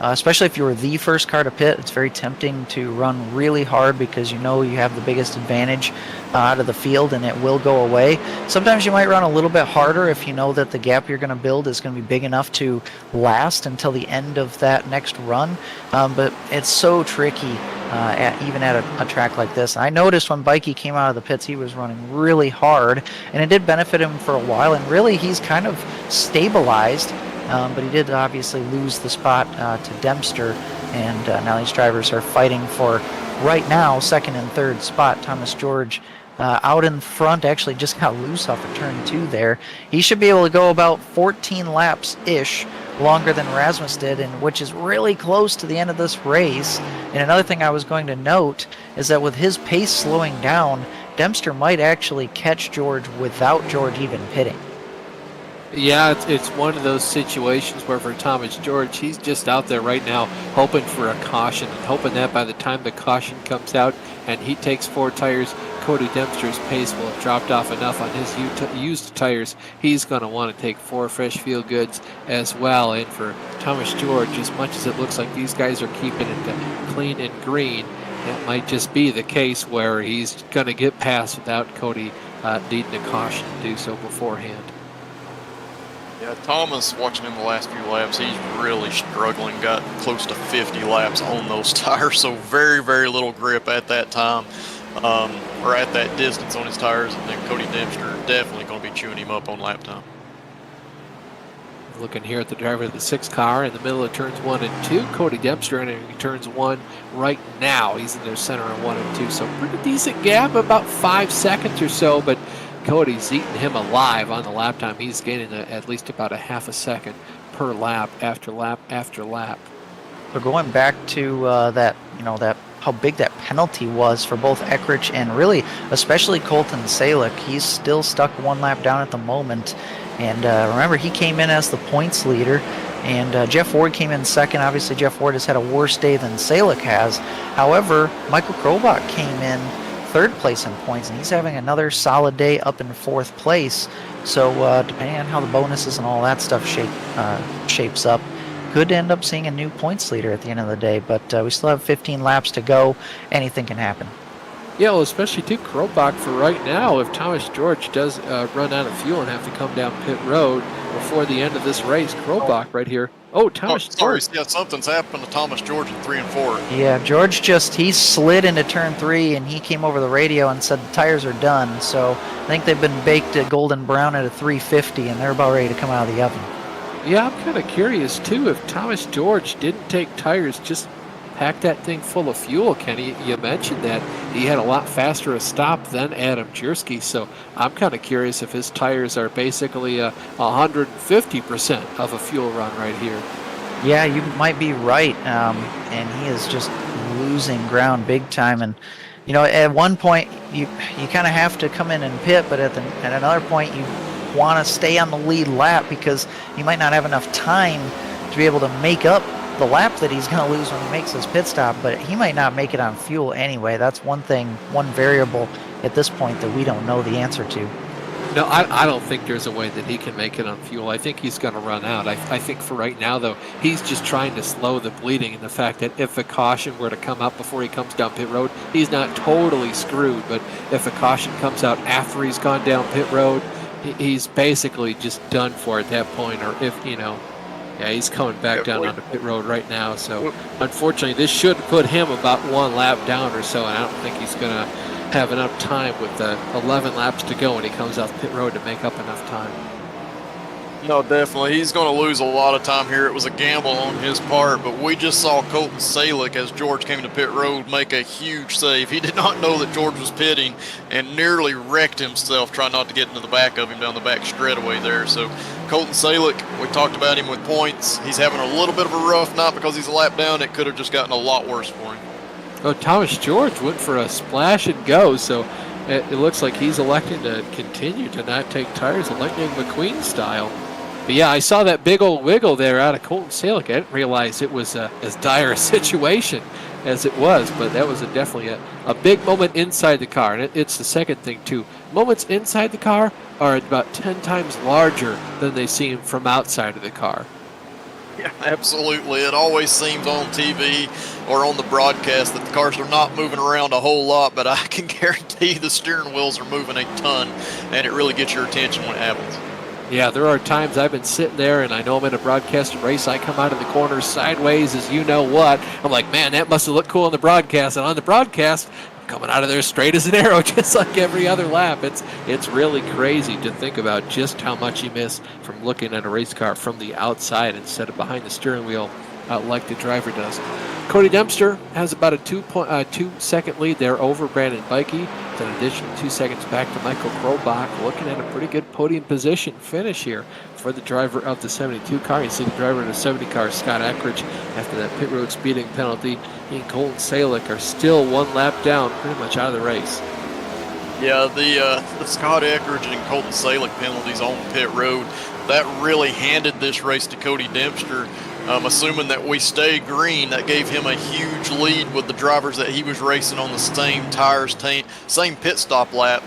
especially if you were the first car to pit, it's very tempting to run really hard because you have the biggest advantage out of the field, and it will go away. Sometimes you might run a little bit harder if you know that the gap you're going to build is going to be big enough to last until the end of that next run. But it's so tricky even at a track like this. I noticed when Bikey came out of the pits, he was running really hard, and it did benefit him for a while, and really he's kind of stabilized, but he did obviously lose the spot to Dempster, and now these drivers are fighting for right now, second and third spot. Thomas George out in front, actually just got loose off of turn 2 there. He should be able to go about 14 laps-ish longer than Rasmus did, and which is really close to the end of this race. And another thing I was going to note is that with his pace slowing down, Dempster might actually catch George without George even pitting. Yeah, it's one of those situations where for Thomas George, he's just out there right now hoping for a caution and hoping that by the time the caution comes out and he takes 4 tires, Cody Dempster's pace will have dropped off enough on his used tires. He's going to want to take 4 fresh feel goods as well. And for Thomas George, as much as it looks like these guys are keeping it clean and green, it might just be the case where he's going to get past without Cody needing a caution to do so beforehand. Yeah, Thomas, watching him the last few laps, he's really struggling. Got close to 50 laps on those tires, so very, very little grip at that time, or at that distance on his tires. And then Cody Dempster definitely going to be chewing him up on lap time. Looking here at the driver of the 6 car in the middle of turns 1 and 2. Cody Dempster entering turns 1 right now. He's in their center on 1 and 2, so pretty decent gap, about 5 seconds or so, but Cody's eating him alive on the lap time. He's gaining at least about a half a second per lap after lap after lap. So going back to that how big that penalty was for both Eckrich and really especially Colton Salick. He's still stuck 1 lap down at the moment. And remember, he came in as the points leader, and Jeff Ward came in second. Obviously, Jeff Ward has had a worse day than Salick has. However, Michael Krobach came in third place in points, and he's having another solid day up in 4th place. So depending on how the bonuses and all that stuff shapes up, could end up seeing a new points leader at the end of the day. But we still have 15 laps to go. Anything can happen. Yeah, well, especially too Krobach for right now. If Thomas George does run out of fuel and have to come down pit road before the end of this race, Krobach right here. Oh, Thomas George. Yeah, something's happened to Thomas George in 3 and 4. Yeah, George he slid into turn 3, and he came over the radio and said the tires are done. So I think they've been baked at golden brown at a 350, and they're about ready to come out of the oven. Yeah, I'm kind of curious too if Thomas George didn't take tires, just pack that thing full of fuel. Kenny, you mentioned that he had a lot faster a stop than Adam Jersky, so I'm kind of curious if his tires are basically 150% of a fuel run right here. Yeah, you might be right, and he is just losing ground big time. And at one point you kind of have to come in and pit, but at another point you want to stay on the lead lap because you might not have enough time to be able to make up the lap that he's going to lose when he makes his pit stop, but he might not make it on fuel anyway. That's one variable at this point that we don't know the answer to. No, I don't think there's a way that he can make it on fuel. I think he's going to run out. I think for right now, though, he's just trying to slow the bleeding, and the fact that if a caution were to come out before he comes down pit road, he's not totally screwed, but if a caution comes out after he's gone down pit road, he's basically just done for at that point, or if, yeah, he's coming back down onto pit road right now. So, unfortunately, this should put him about 1 lap down or so, and I don't think he's going to have enough time with 11 laps to go when he comes off pit road to make up enough time. No, definitely. He's going to lose a lot of time here. It was a gamble on his part, but we just saw Colton Salick, as George came to pit road, make a huge save. He did not know that George was pitting and nearly wrecked himself trying not to get into the back of him down the back straightaway there. So Colton Salick, we talked about him with points. He's having a little bit of a rough night because he's a lap down. It could have just gotten a lot worse for him. Oh, Thomas George went for a splash and go, so it looks like he's electing to continue to not take tires, Lightning McQueen style. But yeah, I saw that big old wiggle there out of Colton Salick. I didn't realize it was as dire a situation as it was, but that was definitely a big moment inside the car. And it's the second thing, too. Moments inside the car are about 10 times larger than they seem from outside of the car. Yeah, absolutely. It always seems on TV or on the broadcast that the cars are not moving around a whole lot, but I can guarantee the steering wheels are moving a ton, and it really gets your attention when it happens. Yeah, there are times I've been sitting there and I know I'm in a broadcast race. I come out of the corner sideways as you know what. I'm like, man, that must have looked cool on the broadcast. And on the broadcast, I'm coming out of there straight as an arrow, just like every other lap. It's really crazy to think about just how much you miss from looking at a race car from the outside instead of behind the steering wheel like the driver does. Cody Dempster has about a 2-second lead there over Brandon Bikey. It's an additional 2 seconds back to Michael Krobach, looking at a pretty good podium position finish here for the driver of the 72 car. You see the driver of the 70 car, Scott Eckridge, after that pit road speeding penalty. He and Colton Salick are still 1 lap down, pretty much out of the race. Yeah, the Scott Eckridge and Colton Salick penalties on pit road, that really handed this race to Cody Dempster. Assuming that we stay green, that gave him a huge lead with the drivers that he was racing on the same tires, same pit stop lap.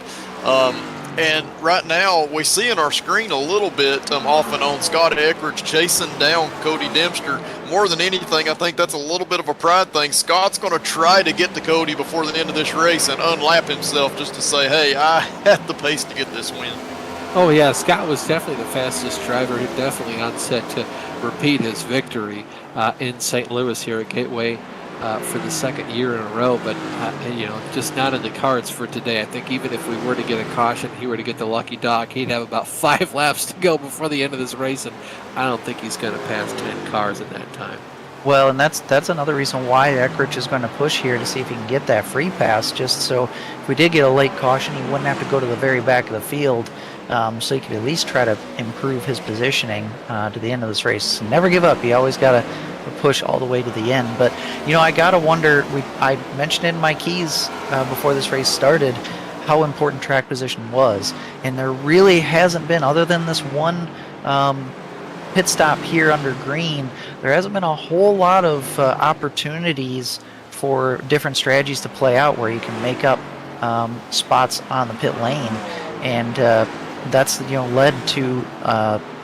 And right now, we see in our screen a little bit off and on Scott Eckridge chasing down Cody Dempster. More than anything, I think that's a little bit of a pride thing. Scott's going to try to get to Cody before the end of this race and unlap himself just to say, hey, I had the pace to get this win. Oh, yeah, Scott was definitely the fastest driver. He definitely on set to repeat his victory in St. Louis here at Gateway for the second year in a row. But, just not in the cards for today. I think even if we were to get a caution, he were to get the lucky dog, he'd have about 5 laps to go before the end of this race. And I don't think he's going to pass 10 cars in that time. Well, and that's another reason why Eckridge is going to push here to see if he can get that free pass, just so if we did get a late caution, he wouldn't have to go to the very back of the field, so he could at least try to improve his positioning to the end of this race. Never give up. You always got to push all the way to the end. But, I got to wonder, I mentioned in my keys before this race started how important track position was, and there really hasn't been, other than this one pit stop here under green, there hasn't been a whole lot of opportunities for different strategies to play out where you can make up spots on the pit lane, and that's led to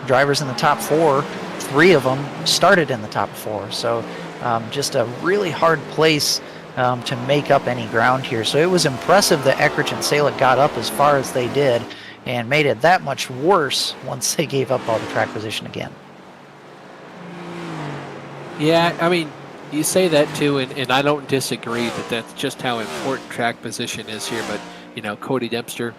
drivers in the top 4. 3 of them started in the top 4, so just a really hard place to make up any ground here. So it was impressive that Eckridge and Salick got up as far as they did, and made it that much worse once they gave up all the track position again. Yeah, I mean, you say that too, and I don't disagree that that's just how important track position is here. But, Cody Dempster,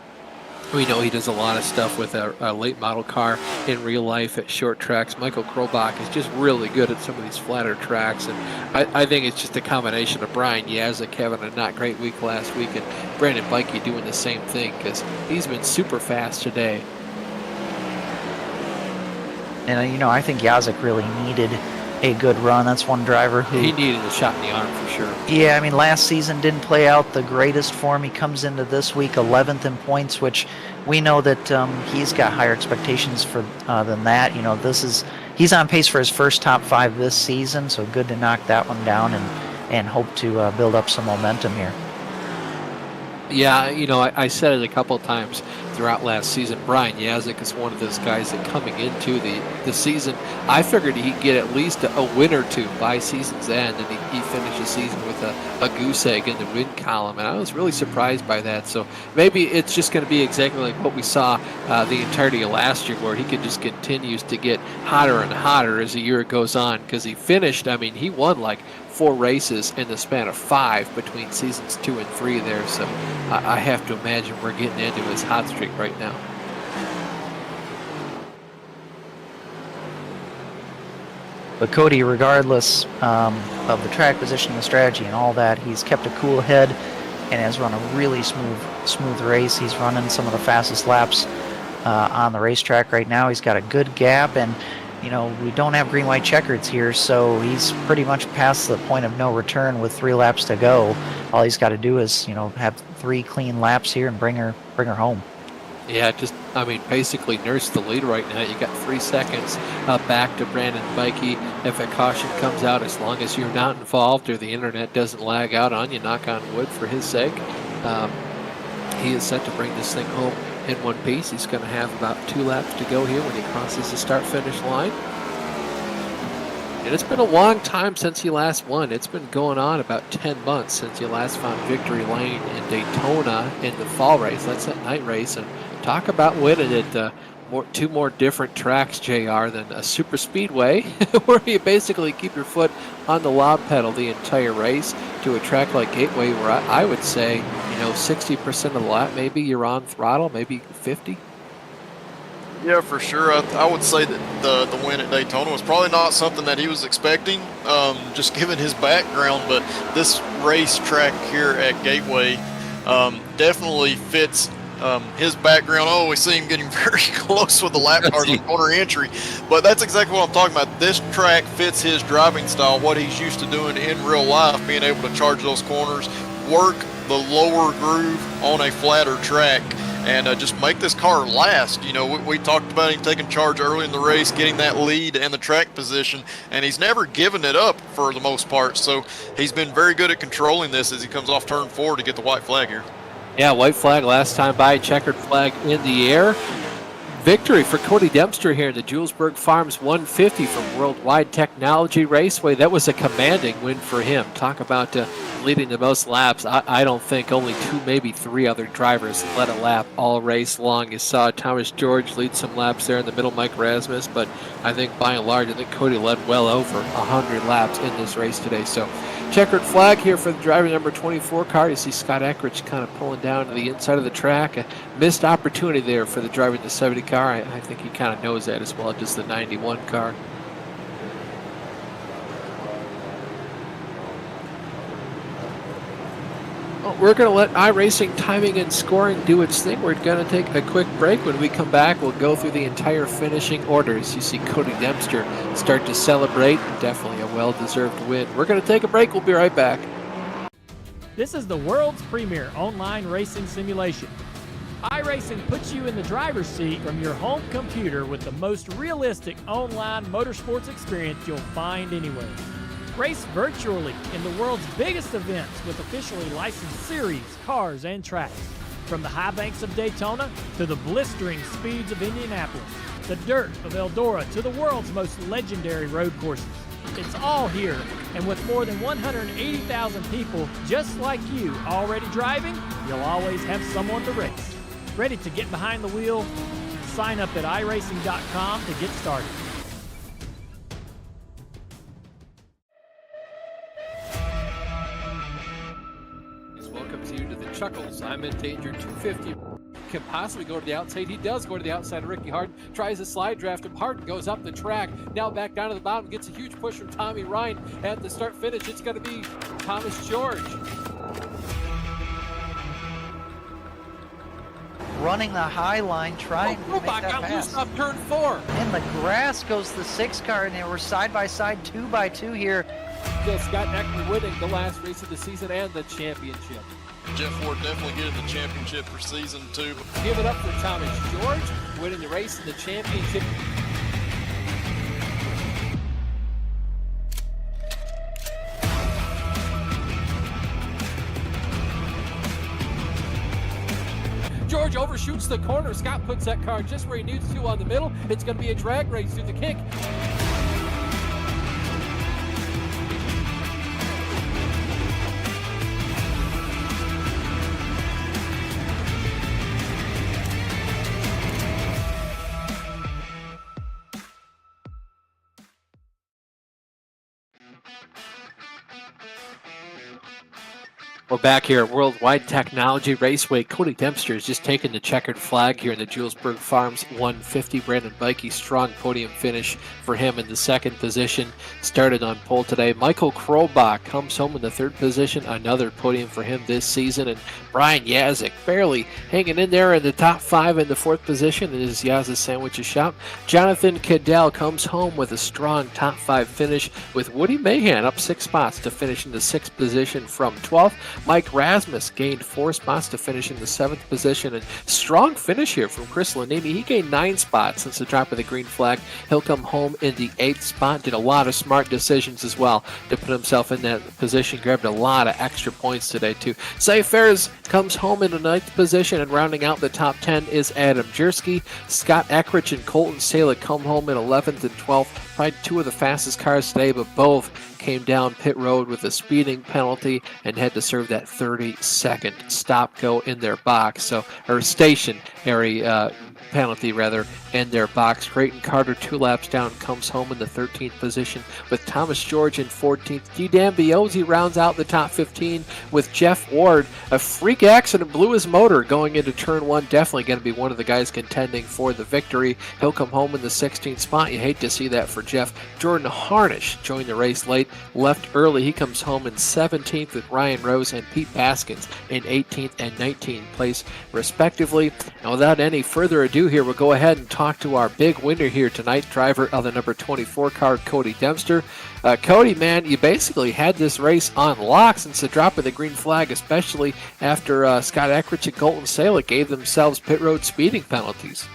we know he does a lot of stuff with a late model car in real life at short tracks. Michael Krobach is just really good at some of these flatter tracks, and I think it's just a combination of Brian Yazek having a not great week last week and Brandon Bikey doing the same thing, because he's been super fast today. And, I think Yazek really needed a good run. That's one driver who... He needed a shot in the arm for sure. Yeah, I mean, last season didn't play out the greatest for him. He comes into this week 11th in points, which we know that he's got higher expectations for than that. He's on pace for his first top 5 this season, so good to knock that one down and hope to build up some momentum here. Yeah, I said it a couple of times throughout last season. Brian Yazek is one of those guys that coming into the season, I figured he'd get at least a win or 2 by season's end, and he finished the season with a goose egg in the win column, and I was really surprised by that. So maybe it's just going to be exactly like what we saw the entirety of last year, where he just continues to get hotter and hotter as the year goes on, because he finished, he won like 4 races in the span of 5 between seasons 2 and 3 there, so I have to imagine we're getting into his hot streak right now. But Cody, regardless of the track position, the strategy, and all that, he's kept a cool head and has run a really smooth race. He's running some of the fastest laps on the racetrack right now. He's got a good gap, and we don't have green-white checkers here, so he's pretty much past the point of no return with 3 laps to go. All he's got to do is, have 3 clean laps here and bring her home. Yeah, basically nurse the lead right now. You got 3 seconds back to Brandon Bikey. If a caution comes out, as long as you're not involved or the internet doesn't lag out on you, knock on wood for his sake, he is set to bring this thing home in one piece. He's going to have about 2 laps to go here when he crosses the start-finish line. And it's been a long time since he last won. It's been going on about 10 months since he last found victory lane in Daytona in the fall race. That's that night race. And talk about winning at 2 more different tracks, JR, than a super speedway, where you basically keep your foot on the loud pedal the entire race, to a track like Gateway, where I would say, 60% of the lap, maybe you're on throttle, maybe 50. Yeah, for sure. I would say that the win at Daytona was probably not something that he was expecting, just given his background. But this racetrack here at Gateway definitely fits his background. Oh, we see him getting very close with the lap cars on corner entry. But that's exactly what I'm talking about. This track fits his driving style, what he's used to doing in real life, being able to charge those corners, work the lower groove on a flatter track, and just make this car last. You know, we talked about him taking charge early in the race, getting that lead and the track position, and he's never given it up for the most part. So he's been very good at controlling this as he comes off turn 4 to get the white flag here. Yeah, white flag last time by, checkered flag in the air. Victory for Cody Dempster here in the Julesburg Farms 150 from Worldwide Technology Raceway. That was a commanding win for him. Talk about leading the most laps. I don't think only 2, maybe 3 other drivers led a lap all race long. You saw Thomas George lead some laps there in the middle, Mike Rasmus, but I think by and large, I think Cody led well over 100 laps in this race today. So checkered flag here for the driver number 24 car. You see Scott Eckrich kind of pulling down to the inside of the track. A missed opportunity there for the driver in the 70 car. I think he kind of knows that as well, just the 91 car. Well, we're going to let iRacing timing and scoring do its thing. We're going to take a quick break. When we come back, we'll go through the entire finishing orders. You see Cody Dempster start to celebrate. Definitely a well-deserved win. We're going to take a break. We'll be right back. This is the world's premier online racing simulation. iRacing puts you in the driver's seat from your home computer with the most realistic online motorsports experience you'll find anywhere. Race virtually in the world's biggest events with officially licensed series, cars, and tracks. From the high banks of Daytona to the blistering speeds of Indianapolis, the dirt of Eldora to the world's most legendary road courses. It's all here, and with more than 180,000 people just like you already driving, you'll always have someone to race. Ready to get behind the wheel? Sign up at iRacing.com to get started. Welcomes you to the Chuckles. I'm in danger. 250 can possibly go to the outside. He does go to the outside of Ricky Harden. Tries a slide draft him. Harden goes up the track. Now back down to the bottom. Gets a huge push from Tommy Ryan at the start finish. It's going to be Thomas George. Running the high line, trying to make that got pass. loose off turn 4. In the grass goes the 6 car, and they were side by side, 2 by 2 here. Still Scott Eckler winning the last race of the season and the championship. Jeff Ford definitely getting the championship for season 2. Give it up for Thomas George winning the race and the championship. George overshoots the corner. Scott puts that car just where he needs to on the middle. It's going to be a drag race through the kick. We're back here at Worldwide Technology Raceway. Cody Dempster has just taken the checkered flag here in the Julesburg Farms 150. Brandon Bikey, strong podium finish for him in the second position. Started on pole today. Michael Krobach comes home in the third position. Another podium for him this season. And Brian Yazik barely hanging in there in the top 5 in the fourth position in his Yaz's Sandwiches shop. Jonathan Cadell comes home with a strong top 5 finish with Woody Mahan up 6 spots to finish in the 6th position from 12th. Mike Rasmus gained 4 spots to finish in the 7th position. And strong finish here from Chris Lanimi. He gained 9 spots since the drop of the green flag. He'll come home in the 8th spot. Did a lot of smart decisions as well to put himself in that position. Grabbed a lot of extra points today too. Cy Ferris comes home in the 9th position, and rounding out the top 10 is Adam Jersky. Scott Eckrich and Colton Salick come home in 11th and 12th. Probably 2 of the fastest cars today, but both came down pit road with a speeding penalty and had to serve that 30-second stop-go in their box, or station penalty in their box. Creighton Carter 2 laps down comes home in the 13th position with Thomas George in 14th. D-Dan Biozzi rounds out the top 15 with Jeff Ward. A freak accident blew his motor going into turn 1. Definitely going to be one of the guys contending for the victory. He'll come home in the 16th spot. You hate to see that for Jeff. Jordan Harnish joined the race late, left early. He comes home in 17th with Ryan Rose and Pete Baskins in 18th and 19th place respectively. And without any further ado here, we'll go ahead and talk to our big winner here tonight, driver of the number 24 car, Cody Dempster. Cody, man, you basically had this race on lock since the drop of the green flag, especially after Scott Eckrich and Colton Salick gave themselves pit road speeding penalties.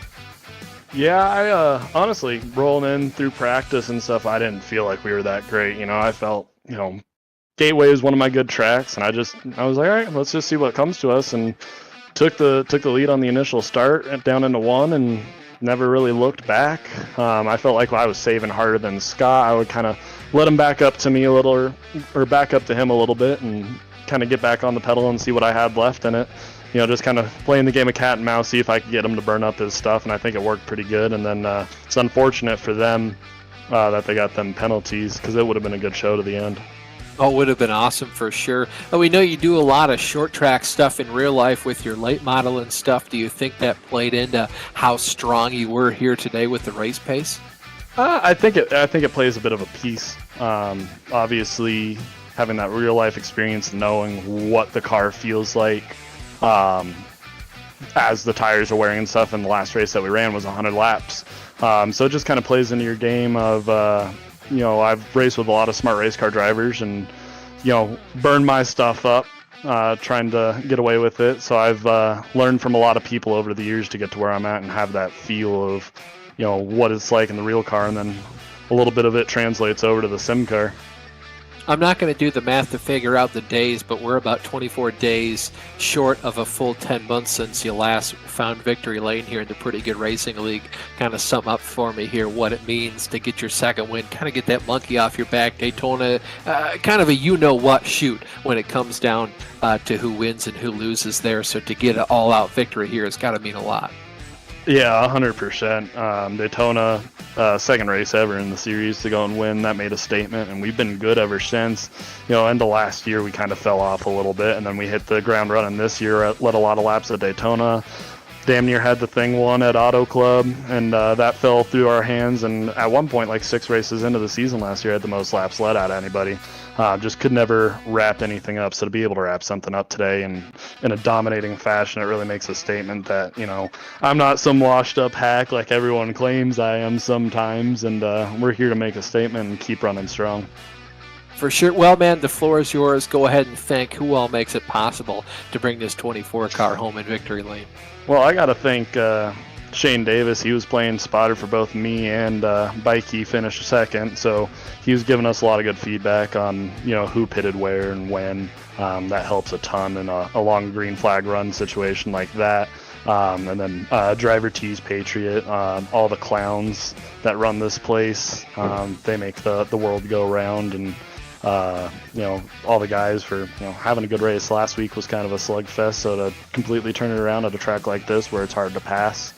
Yeah, I honestly, rolling in through practice and stuff, I didn't feel like we were that great. I felt, Gateway is one of my good tracks, and I was like, all right, let's just see what comes to us, and took the lead on the initial start down into 1 and never really looked back. I felt like I was saving harder than Scott. I would kind of let him back up to me a little, or back up to him a little bit, and kind of get back on the pedal and see what I had left in it. Just kind of playing the game of cat and mouse, see if I could get him to burn up his stuff, and I think it worked pretty good. And then it's unfortunate for them that they got them penalties, because it would have been a good show to the end. Oh, it would have been awesome for sure. We know you do a lot of short track stuff in real life with your late model and stuff. Do you think that played into how strong you were here today with the race pace? I think it plays a bit of a piece. Obviously, having that real life experience, knowing what the car feels like as the tires are wearing and stuff. And the last race that we ran was 100 laps. So it just kind of plays into your game of. I've raced with a lot of smart race car drivers and, burned my stuff up trying to get away with it. So I've learned from a lot of people over the years to get to where I'm at and have that feel of, what it's like in the real car. And then a little bit of it translates over to the sim car. I'm not going to do the math to figure out the days, but we're about 24 days short of a full 10 months since you last found victory lane here in the Pretty Good Racing League. Kind of sum up for me here what it means to get your second win, kind of get that monkey off your back. Daytona, kind of a you-know-what shoot when it comes down to who wins and who loses there. So to get an all-out victory here has got to mean a lot. Yeah, 100%. Daytona, second race ever in the series to go and win. That made a statement, and we've been good ever since. End of last year, we kind of fell off a little bit, and then we hit the ground running this year, led a lot of laps at Daytona. Damn near had the thing won at Auto Club, and that fell through our hands. And at one point, like 6 races into the season last year, I had the most laps led at anybody. Just could never wrap anything up. So to be able to wrap something up today and in a dominating fashion, it really makes a statement that, I'm not some washed up hack like everyone claims I am sometimes. And we're here to make a statement and keep running strong. For sure. Well, man, the floor is yours. Go ahead and thank who all makes it possible to bring this 24 car home in victory lane. Well, I got to thank Shane Davis. He was playing spotter for both me and Bikey finished second, so he was giving us a lot of good feedback on who pitted where and when. That helps a ton in a long green flag run situation like that. And then Driver T's Patriot, all the clowns that run this place, they make the world go round, and all the guys for having a good race. Last week was kind of a slugfest, so to completely turn it around at a track like this where it's hard to pass,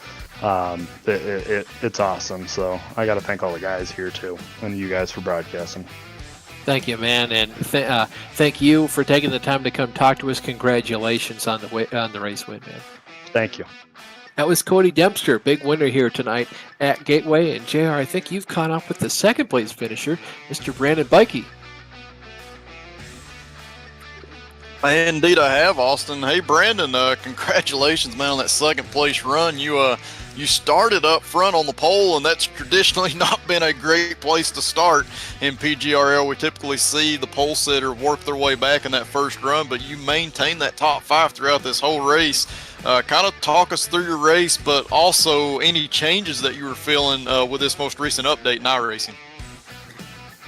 it's awesome. So I got to thank all the guys here too, and you guys for broadcasting. Thank you, man, and thank you for taking the time to come talk to us. Congratulations on the race win, man. Thank you. That was Cody Dempster, big winner here tonight at Gateway. And JR, I think you've caught up with the second place finisher, Mr. Brandon Bikey. Indeed I have, Austin. Hey, Brandon, congratulations, man, on that second place run. You started up front on the pole, and that's traditionally not been a great place to start in PGRL. We typically see the pole sitter work their way back in that first run, but you maintained that top 5 throughout this whole race. Kind of talk us through your race, but also any changes that you were feeling with this most recent update in iRacing.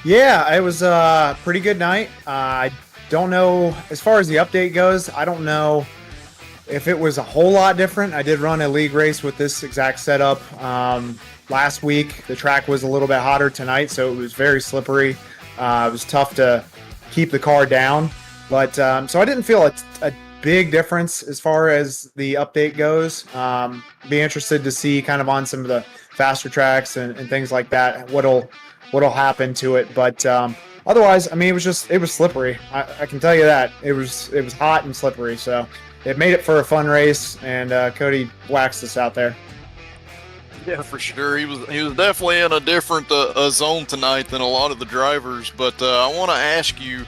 Yeah, it was a pretty good night. I don't know, as far as the update goes, I don't know if it was a whole lot different. I did run a league race with this exact setup last week. The track was a little bit hotter tonight, so it was very slippery. It was tough to keep the car down. But so I didn't feel a big difference as far as the update goes. Be interested to see kind of on some of the faster tracks and things like that what'll happen to it. But otherwise, I mean, it was slippery. I can tell you that it was hot and slippery. So it made it for a fun race, and Cody waxed us out there. Yeah, for sure. He was definitely in a different zone tonight than a lot of the drivers. But I want to ask you,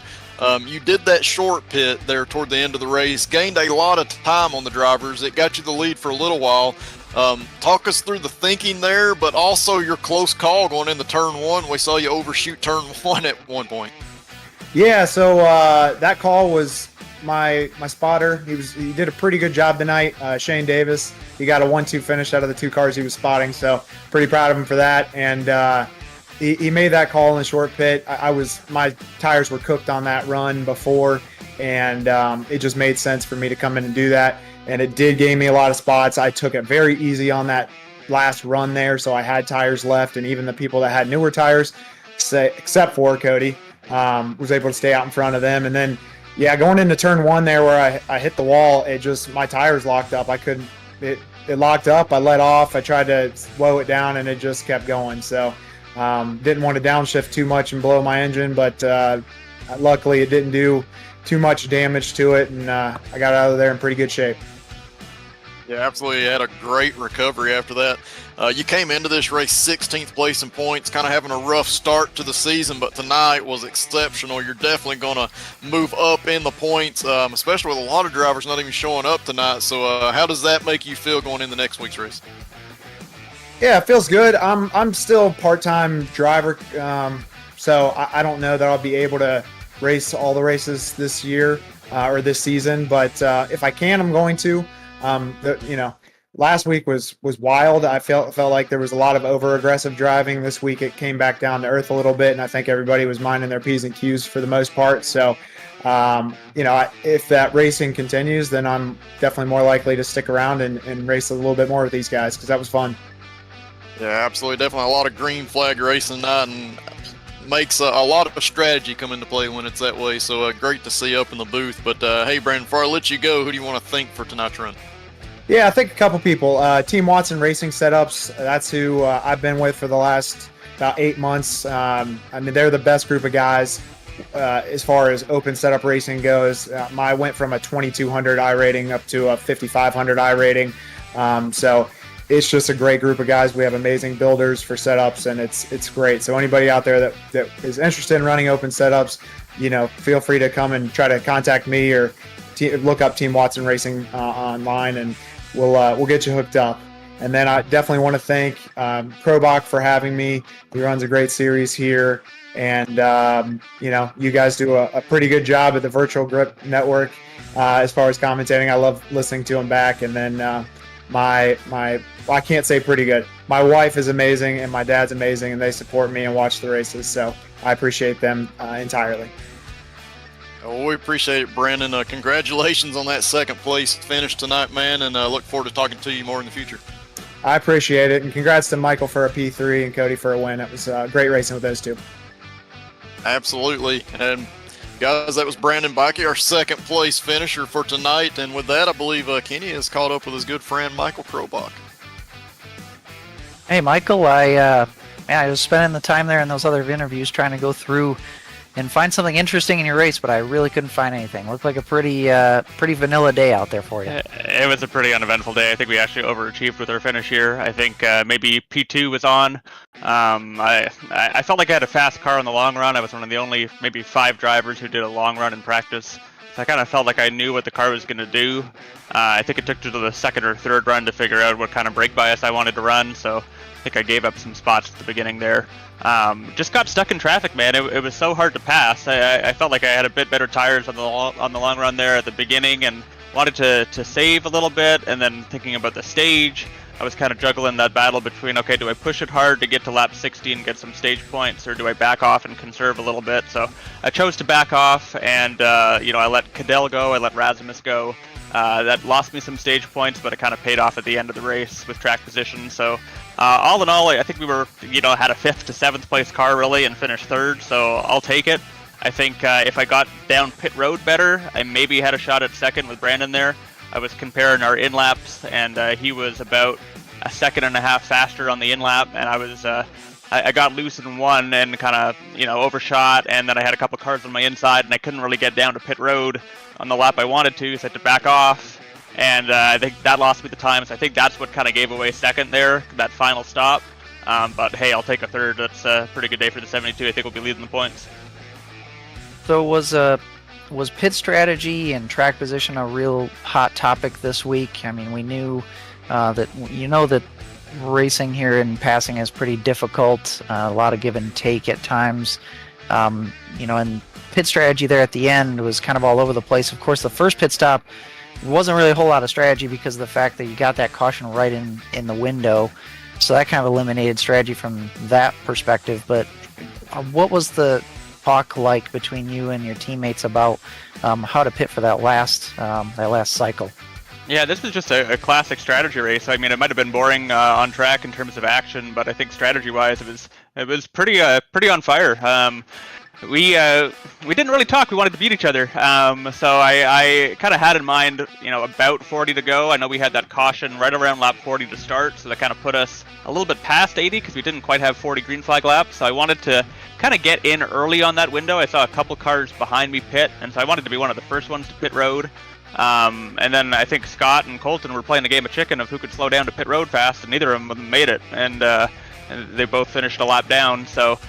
you did that short pit there toward the end of the race, gained a lot of time on the drivers. It got you the lead for a little while. Talk us through the thinking there, but also your close call going into turn one. We saw you overshoot turn one at one point. Yeah, so that call was my spotter. He did a pretty good job tonight. Shane Davis. He got a 1-2 finish out of the 2 cars he was spotting, so pretty proud of him for that. And he made that call in the short pit. My tires were cooked on that run before, and it just made sense for me to come in and do that. And it did gain me a lot of spots. I took it very easy on that last run there, so I had tires left, and even the people that had newer tires, except for Cody, was able to stay out in front of them. And then, yeah, going into turn one there where I hit the wall, my tires locked up. I couldn't. It locked up. I let off. I tried to slow it down, and it just kept going. So didn't want to downshift too much and blow my engine, but luckily it didn't do too much damage to it, and I got out of there in pretty good shape. Yeah, absolutely. You had a great recovery after that. You came into this race 16th place in points, kind of having a rough start to the season, but tonight was exceptional. You're definitely going to move up in the points, especially with a lot of drivers not even showing up tonight. So how does that make you feel going into next week's race? Yeah, it feels good. I'm still a part-time driver, so I don't know that I'll be able to race all the races this year or this season, but if I can, I'm going to. Last week was wild. I felt like there was a lot of over-aggressive driving. This week it came back down to earth a little bit, and I think everybody was minding their P's and Q's for the most part. So, if that racing continues, then I'm definitely more likely to stick around and race a little bit more with these guys, because that was fun. Yeah, absolutely. Definitely a lot of green flag racing tonight, and makes a lot of strategy come into play when it's that way. So great to see you up in the booth. But hey, Brandon, before I let you go, who do you want to thank for tonight's run? Yeah, I think a couple people. Team Watson Racing Setups, that's who I've been with for the last about 8 months. They're the best group of guys as far as open setup racing goes. I went from a 2200 iRating up to a 5500 iRating. So it's just a great group of guys. We have amazing builders for setups, and it's great. So anybody out there that is interested in running open setups, feel free to come and try to contact me or look up Team Watson Racing online, and we'll get you hooked up. And then I definitely want to thank Krobach for having me. He runs a great series here, and you guys do a pretty good job at the Virtual Grip Network as far as commentating. I love listening to him back. And then I can't say pretty good. My wife is amazing, and my dad's amazing, and they support me and watch the races. So I appreciate them entirely. Well, we appreciate it, Brandon. Congratulations on that second place finish tonight, man, and look forward to talking to you more in the future. I appreciate it, and congrats to Michael for a P3 and Cody for a win. It was great racing with those two. Absolutely. And guys, that was Brandon Bikey, our second place finisher for tonight. And with that, I believe Kenny has caught up with his good friend Michael Krobach. Hey, Michael, I was spending the time there in those other interviews trying to go through and find something interesting in your race, but I really couldn't find anything. Looked like a pretty vanilla day out there for you. It was a pretty uneventful day. I think we actually overachieved with our finish here. I think maybe P2 was on. I felt like I had a fast car in the long run. I was one of the only maybe 5 drivers who did a long run in practice. So I kind of felt like I knew what the car was going to do. I think it took to the second or third run to figure out what kind of brake bias I wanted to run. So I think I gave up some spots at the beginning there. Just got stuck in traffic, man. It was so hard to pass. I felt like I had a bit better tires on the long run there at the beginning, and wanted to save a little bit. And then thinking about the stage, I was kind of juggling that battle between, okay, do I push it hard to get to lap 60 and get some stage points, or do I back off and conserve a little bit? So I chose to back off, and I let Cadell go, I let Razimus go. That lost me some stage points, but it kind of paid off at the end of the race with track position. So all in all, I think we were, had a 5th to 7th place car really and finished 3rd, so I'll take it. I think if I got down pit road better, I maybe had a shot at second with Brandon there. I was comparing our in-laps, and he was about a second and a half faster on the in-lap, and I was I got loose in one and kind of overshot, and then I had a couple cars on my inside, and I couldn't really get down to pit road on the lap I wanted to, so I had to back off, and I think that lost me the time. So I think that's what kind of gave away second there, that final stop. But hey, I'll take a third. That's a pretty good day for the 72. I think we'll be leading the points. So was pit strategy and track position a real hot topic this week? I mean, we knew that racing here in passing is pretty difficult. A lot of give and take at times. And pit strategy there at the end was kind of all over the place. Of course, the first pit stop wasn't really a whole lot of strategy because of the fact that you got that caution right in the window. So that kind of eliminated strategy from that perspective. But what was the talk like between you and your teammates about how to pit for that last cycle? Yeah, this was just a classic strategy race. I mean, it might have been boring on track in terms of action, but I think strategy-wise, it was pretty on fire. We didn't really talk. We wanted to beat each other. So I kind of had in mind, about 40 to go. I know we had that caution right around lap 40 to start, so that kind of put us a little bit past 80 because we didn't quite have 40 green flag laps. So I wanted to kind of get in early on that window. I saw a couple cars behind me pit, and so I wanted to be one of the first ones to pit road. And then I think Scott and Colton were playing the game of chicken of who could slow down to pit road fast, and neither of them made it, and they both finished a lap down. So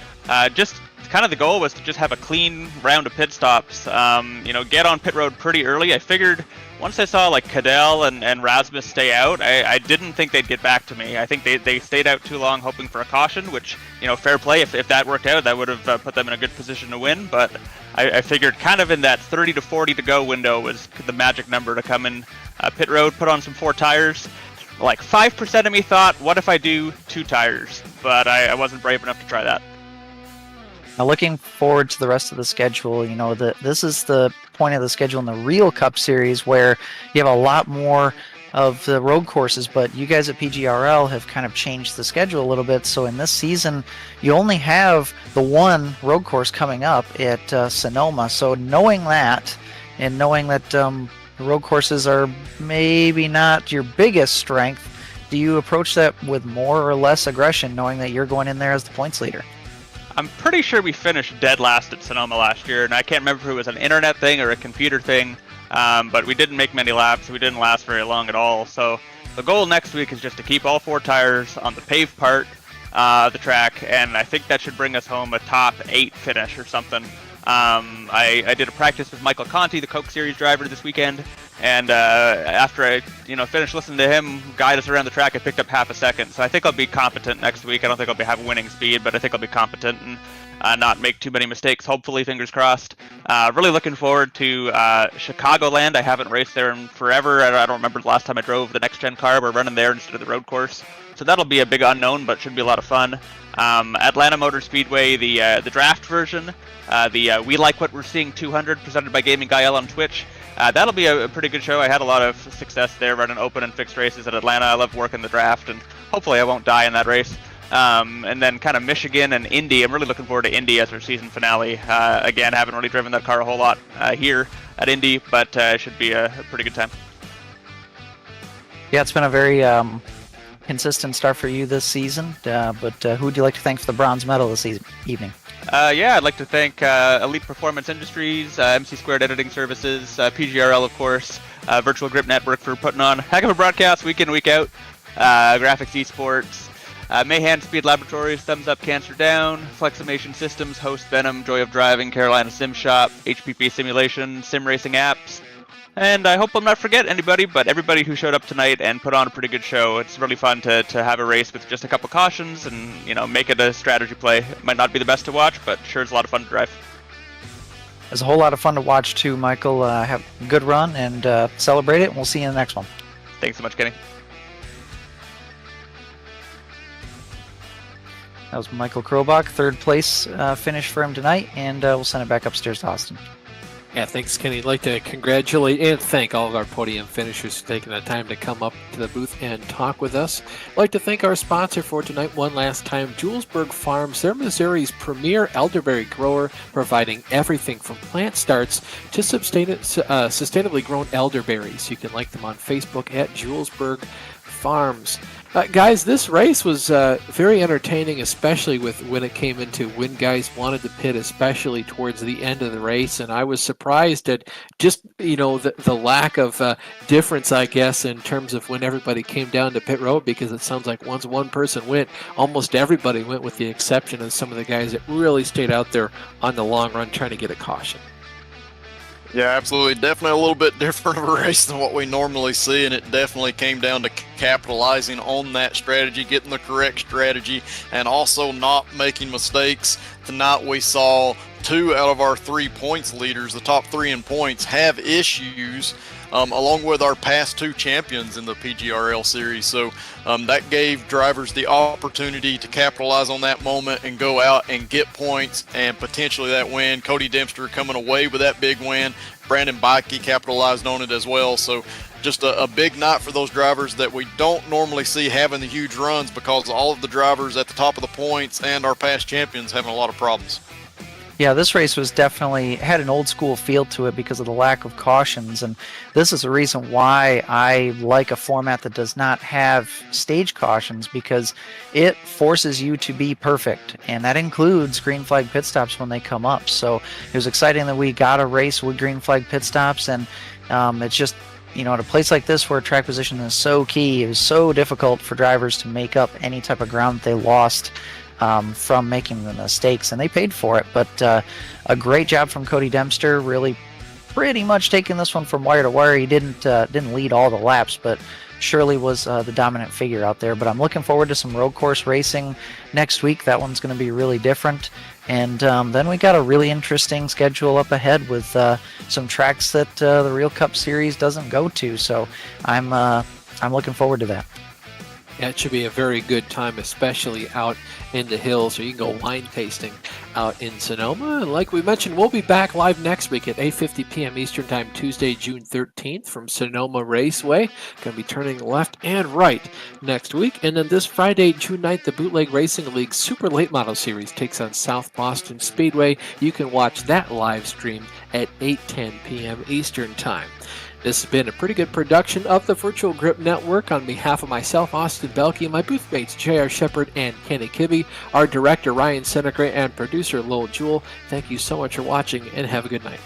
just kind of the goal was to just have a clean round of pit stops, get on pit road pretty early. I figured once I saw like Cadell and Rasmus stay out, I didn't think they'd get back to me. I think they stayed out too long hoping for a caution, which, fair play. If that worked out, that would have put them in a good position to win. But I figured kind of in that 30 to 40 to go window was the magic number to come in pit road, put on some 4 tires. Like 5% of me thought, what if I do 2 tires? But I wasn't brave enough to try that. Now, looking forward to the rest of the schedule, this is the point of the schedule in the real Cup Series where you have a lot more of the road courses, but you guys at PGRL have kind of changed the schedule a little bit. So in this season, you only have the one road course coming up at Sonoma. So knowing that, and knowing that the road courses are maybe not your biggest strength, do you approach that with more or less aggression, knowing that you're going in there as the points leader? I'm pretty sure we finished dead last at Sonoma last year, and I can't remember if it was an internet thing or a computer thing, but we didn't make many laps. We didn't last very long at all. So the goal next week is just to keep all 4 tires on the paved part of the track, and I think that should bring us home a top 8 finish or something. I did a practice with Michael Conti, the Coke Series driver, this weekend, and after I finished listening to him guide us around the track, I picked up half a second. So I think I'll be competent next week. I don't think I'll have winning speed, but I think I'll be competent and not make too many mistakes, hopefully, fingers crossed. Really looking forward to Chicagoland. I haven't raced there in forever. I don't remember the last time I drove the next-gen car. We're running there instead of the road course. So that'll be a big unknown, but should be a lot of fun. Atlanta Motor Speedway, the draft version, the We Like What We're Seeing 200 presented by Gaming Gael on Twitch. That'll be a pretty good show. I had a lot of success there running open and fixed races at Atlanta. I love working the draft, and hopefully I won't die in that race. And then kind of Michigan and Indy. I'm really looking forward to Indy as our season finale. Again, haven't really driven that car a whole lot here at Indy, but it should be a pretty good time. Yeah, it's been a very consistent start for you this season, but who would you like to thank for the bronze medal this evening? I'd like to thank Elite Performance Industries, MC Squared Editing Services, PGRL, of course, Virtual Grip Network for putting on a heck of a broadcast week in, week out, Graphics Esports, Mayhan Speed Laboratories, Thumbs Up Cancer Down, Fleximation Systems, Host Venom, Joy of Driving, Carolina Sim Shop, HPP Simulation, Sim Racing Apps, and I hope I'm not forgetting anybody, but everybody who showed up tonight and put on a pretty good show. It's really fun to have a race with just a couple cautions and, make it a strategy play. It might not be the best to watch, but sure it's a lot of fun to drive. It's a whole lot of fun to watch too, Michael. Have a good run and celebrate it, and we'll see you in the next one. Thanks so much, Kenny. That was Michael Krobach, third place finish for him tonight, and we'll send it back upstairs to Austin. Yeah, thanks, Kenny. I'd like to congratulate and thank all of our podium finishers for taking the time to come up to the booth and talk with us. I'd like to thank our sponsor for tonight one last time, Julesburg Farms. They're Missouri's premier elderberry grower, providing everything from plant starts to sustainably grown elderberries. You can like them on Facebook at Julesburg Farms. Guys, this race was very entertaining, especially with when it came into when guys wanted to pit, especially towards the end of the race. And I was surprised at just, the lack of difference, I guess, in terms of when everybody came down to pit road, because it sounds like once one person went, almost everybody went, with the exception of some of the guys that really stayed out there on the long run trying to get a caution. Yeah, absolutely. Definitely a little bit different of a race than what we normally see, and it definitely came down to capitalizing on that strategy, getting the correct strategy, and also not making mistakes. Tonight we saw 2 out of our 3 points leaders, the top 3 in points, have issues, along with our past 2 champions in the PGRL series. So that gave drivers the opportunity to capitalize on that moment and go out and get points and potentially that win. Cody Dempster coming away with that big win. Brandon Bikey capitalized on it as well. So just a big night for those drivers that we don't normally see having the huge runs, because all of the drivers at the top of the points and our past champions having a lot of problems. Yeah, this race was definitely had an old school feel to it because of the lack of cautions, and this is the reason why I like a format that does not have stage cautions, because it forces you to be perfect, and that includes green flag pit stops when they come up. So it was exciting that we got a race with green flag pit stops, and it's just, at a place like this where track position is so key, it was so difficult for drivers to make up any type of ground that they lost from making the mistakes, and they paid for it. But a great job from Cody Dempster, really pretty much taking this one from wire to wire. He didn't lead all the laps, but surely was the dominant figure out there. But I'm looking forward to some road course racing next week. That one's going to be really different. And then we got a really interesting schedule up ahead with some tracks that the Real Cup Series doesn't go to. So I'm looking forward to that. Yeah, it should be a very good time, especially out in the hills, or you can go wine tasting out in Sonoma. And like we mentioned, we'll be back live next week at 8:50 p.m. Eastern Time, Tuesday, June 13th from Sonoma Raceway. Going to be turning left and right next week. And then this Friday, June 9th, the Bootleg Racing League Super Late Model Series takes on South Boston Speedway. You can watch that live stream at 8:10 p.m. Eastern Time. This has been a pretty good production of the Virtual Grip Network. On behalf of myself, Austin Belke, and my booth mates, J.R. Shepard and Kenny Kibbe, our director, Ryan Seneca, and producer, Lowell Jewell, thank you so much for watching, and have a good night.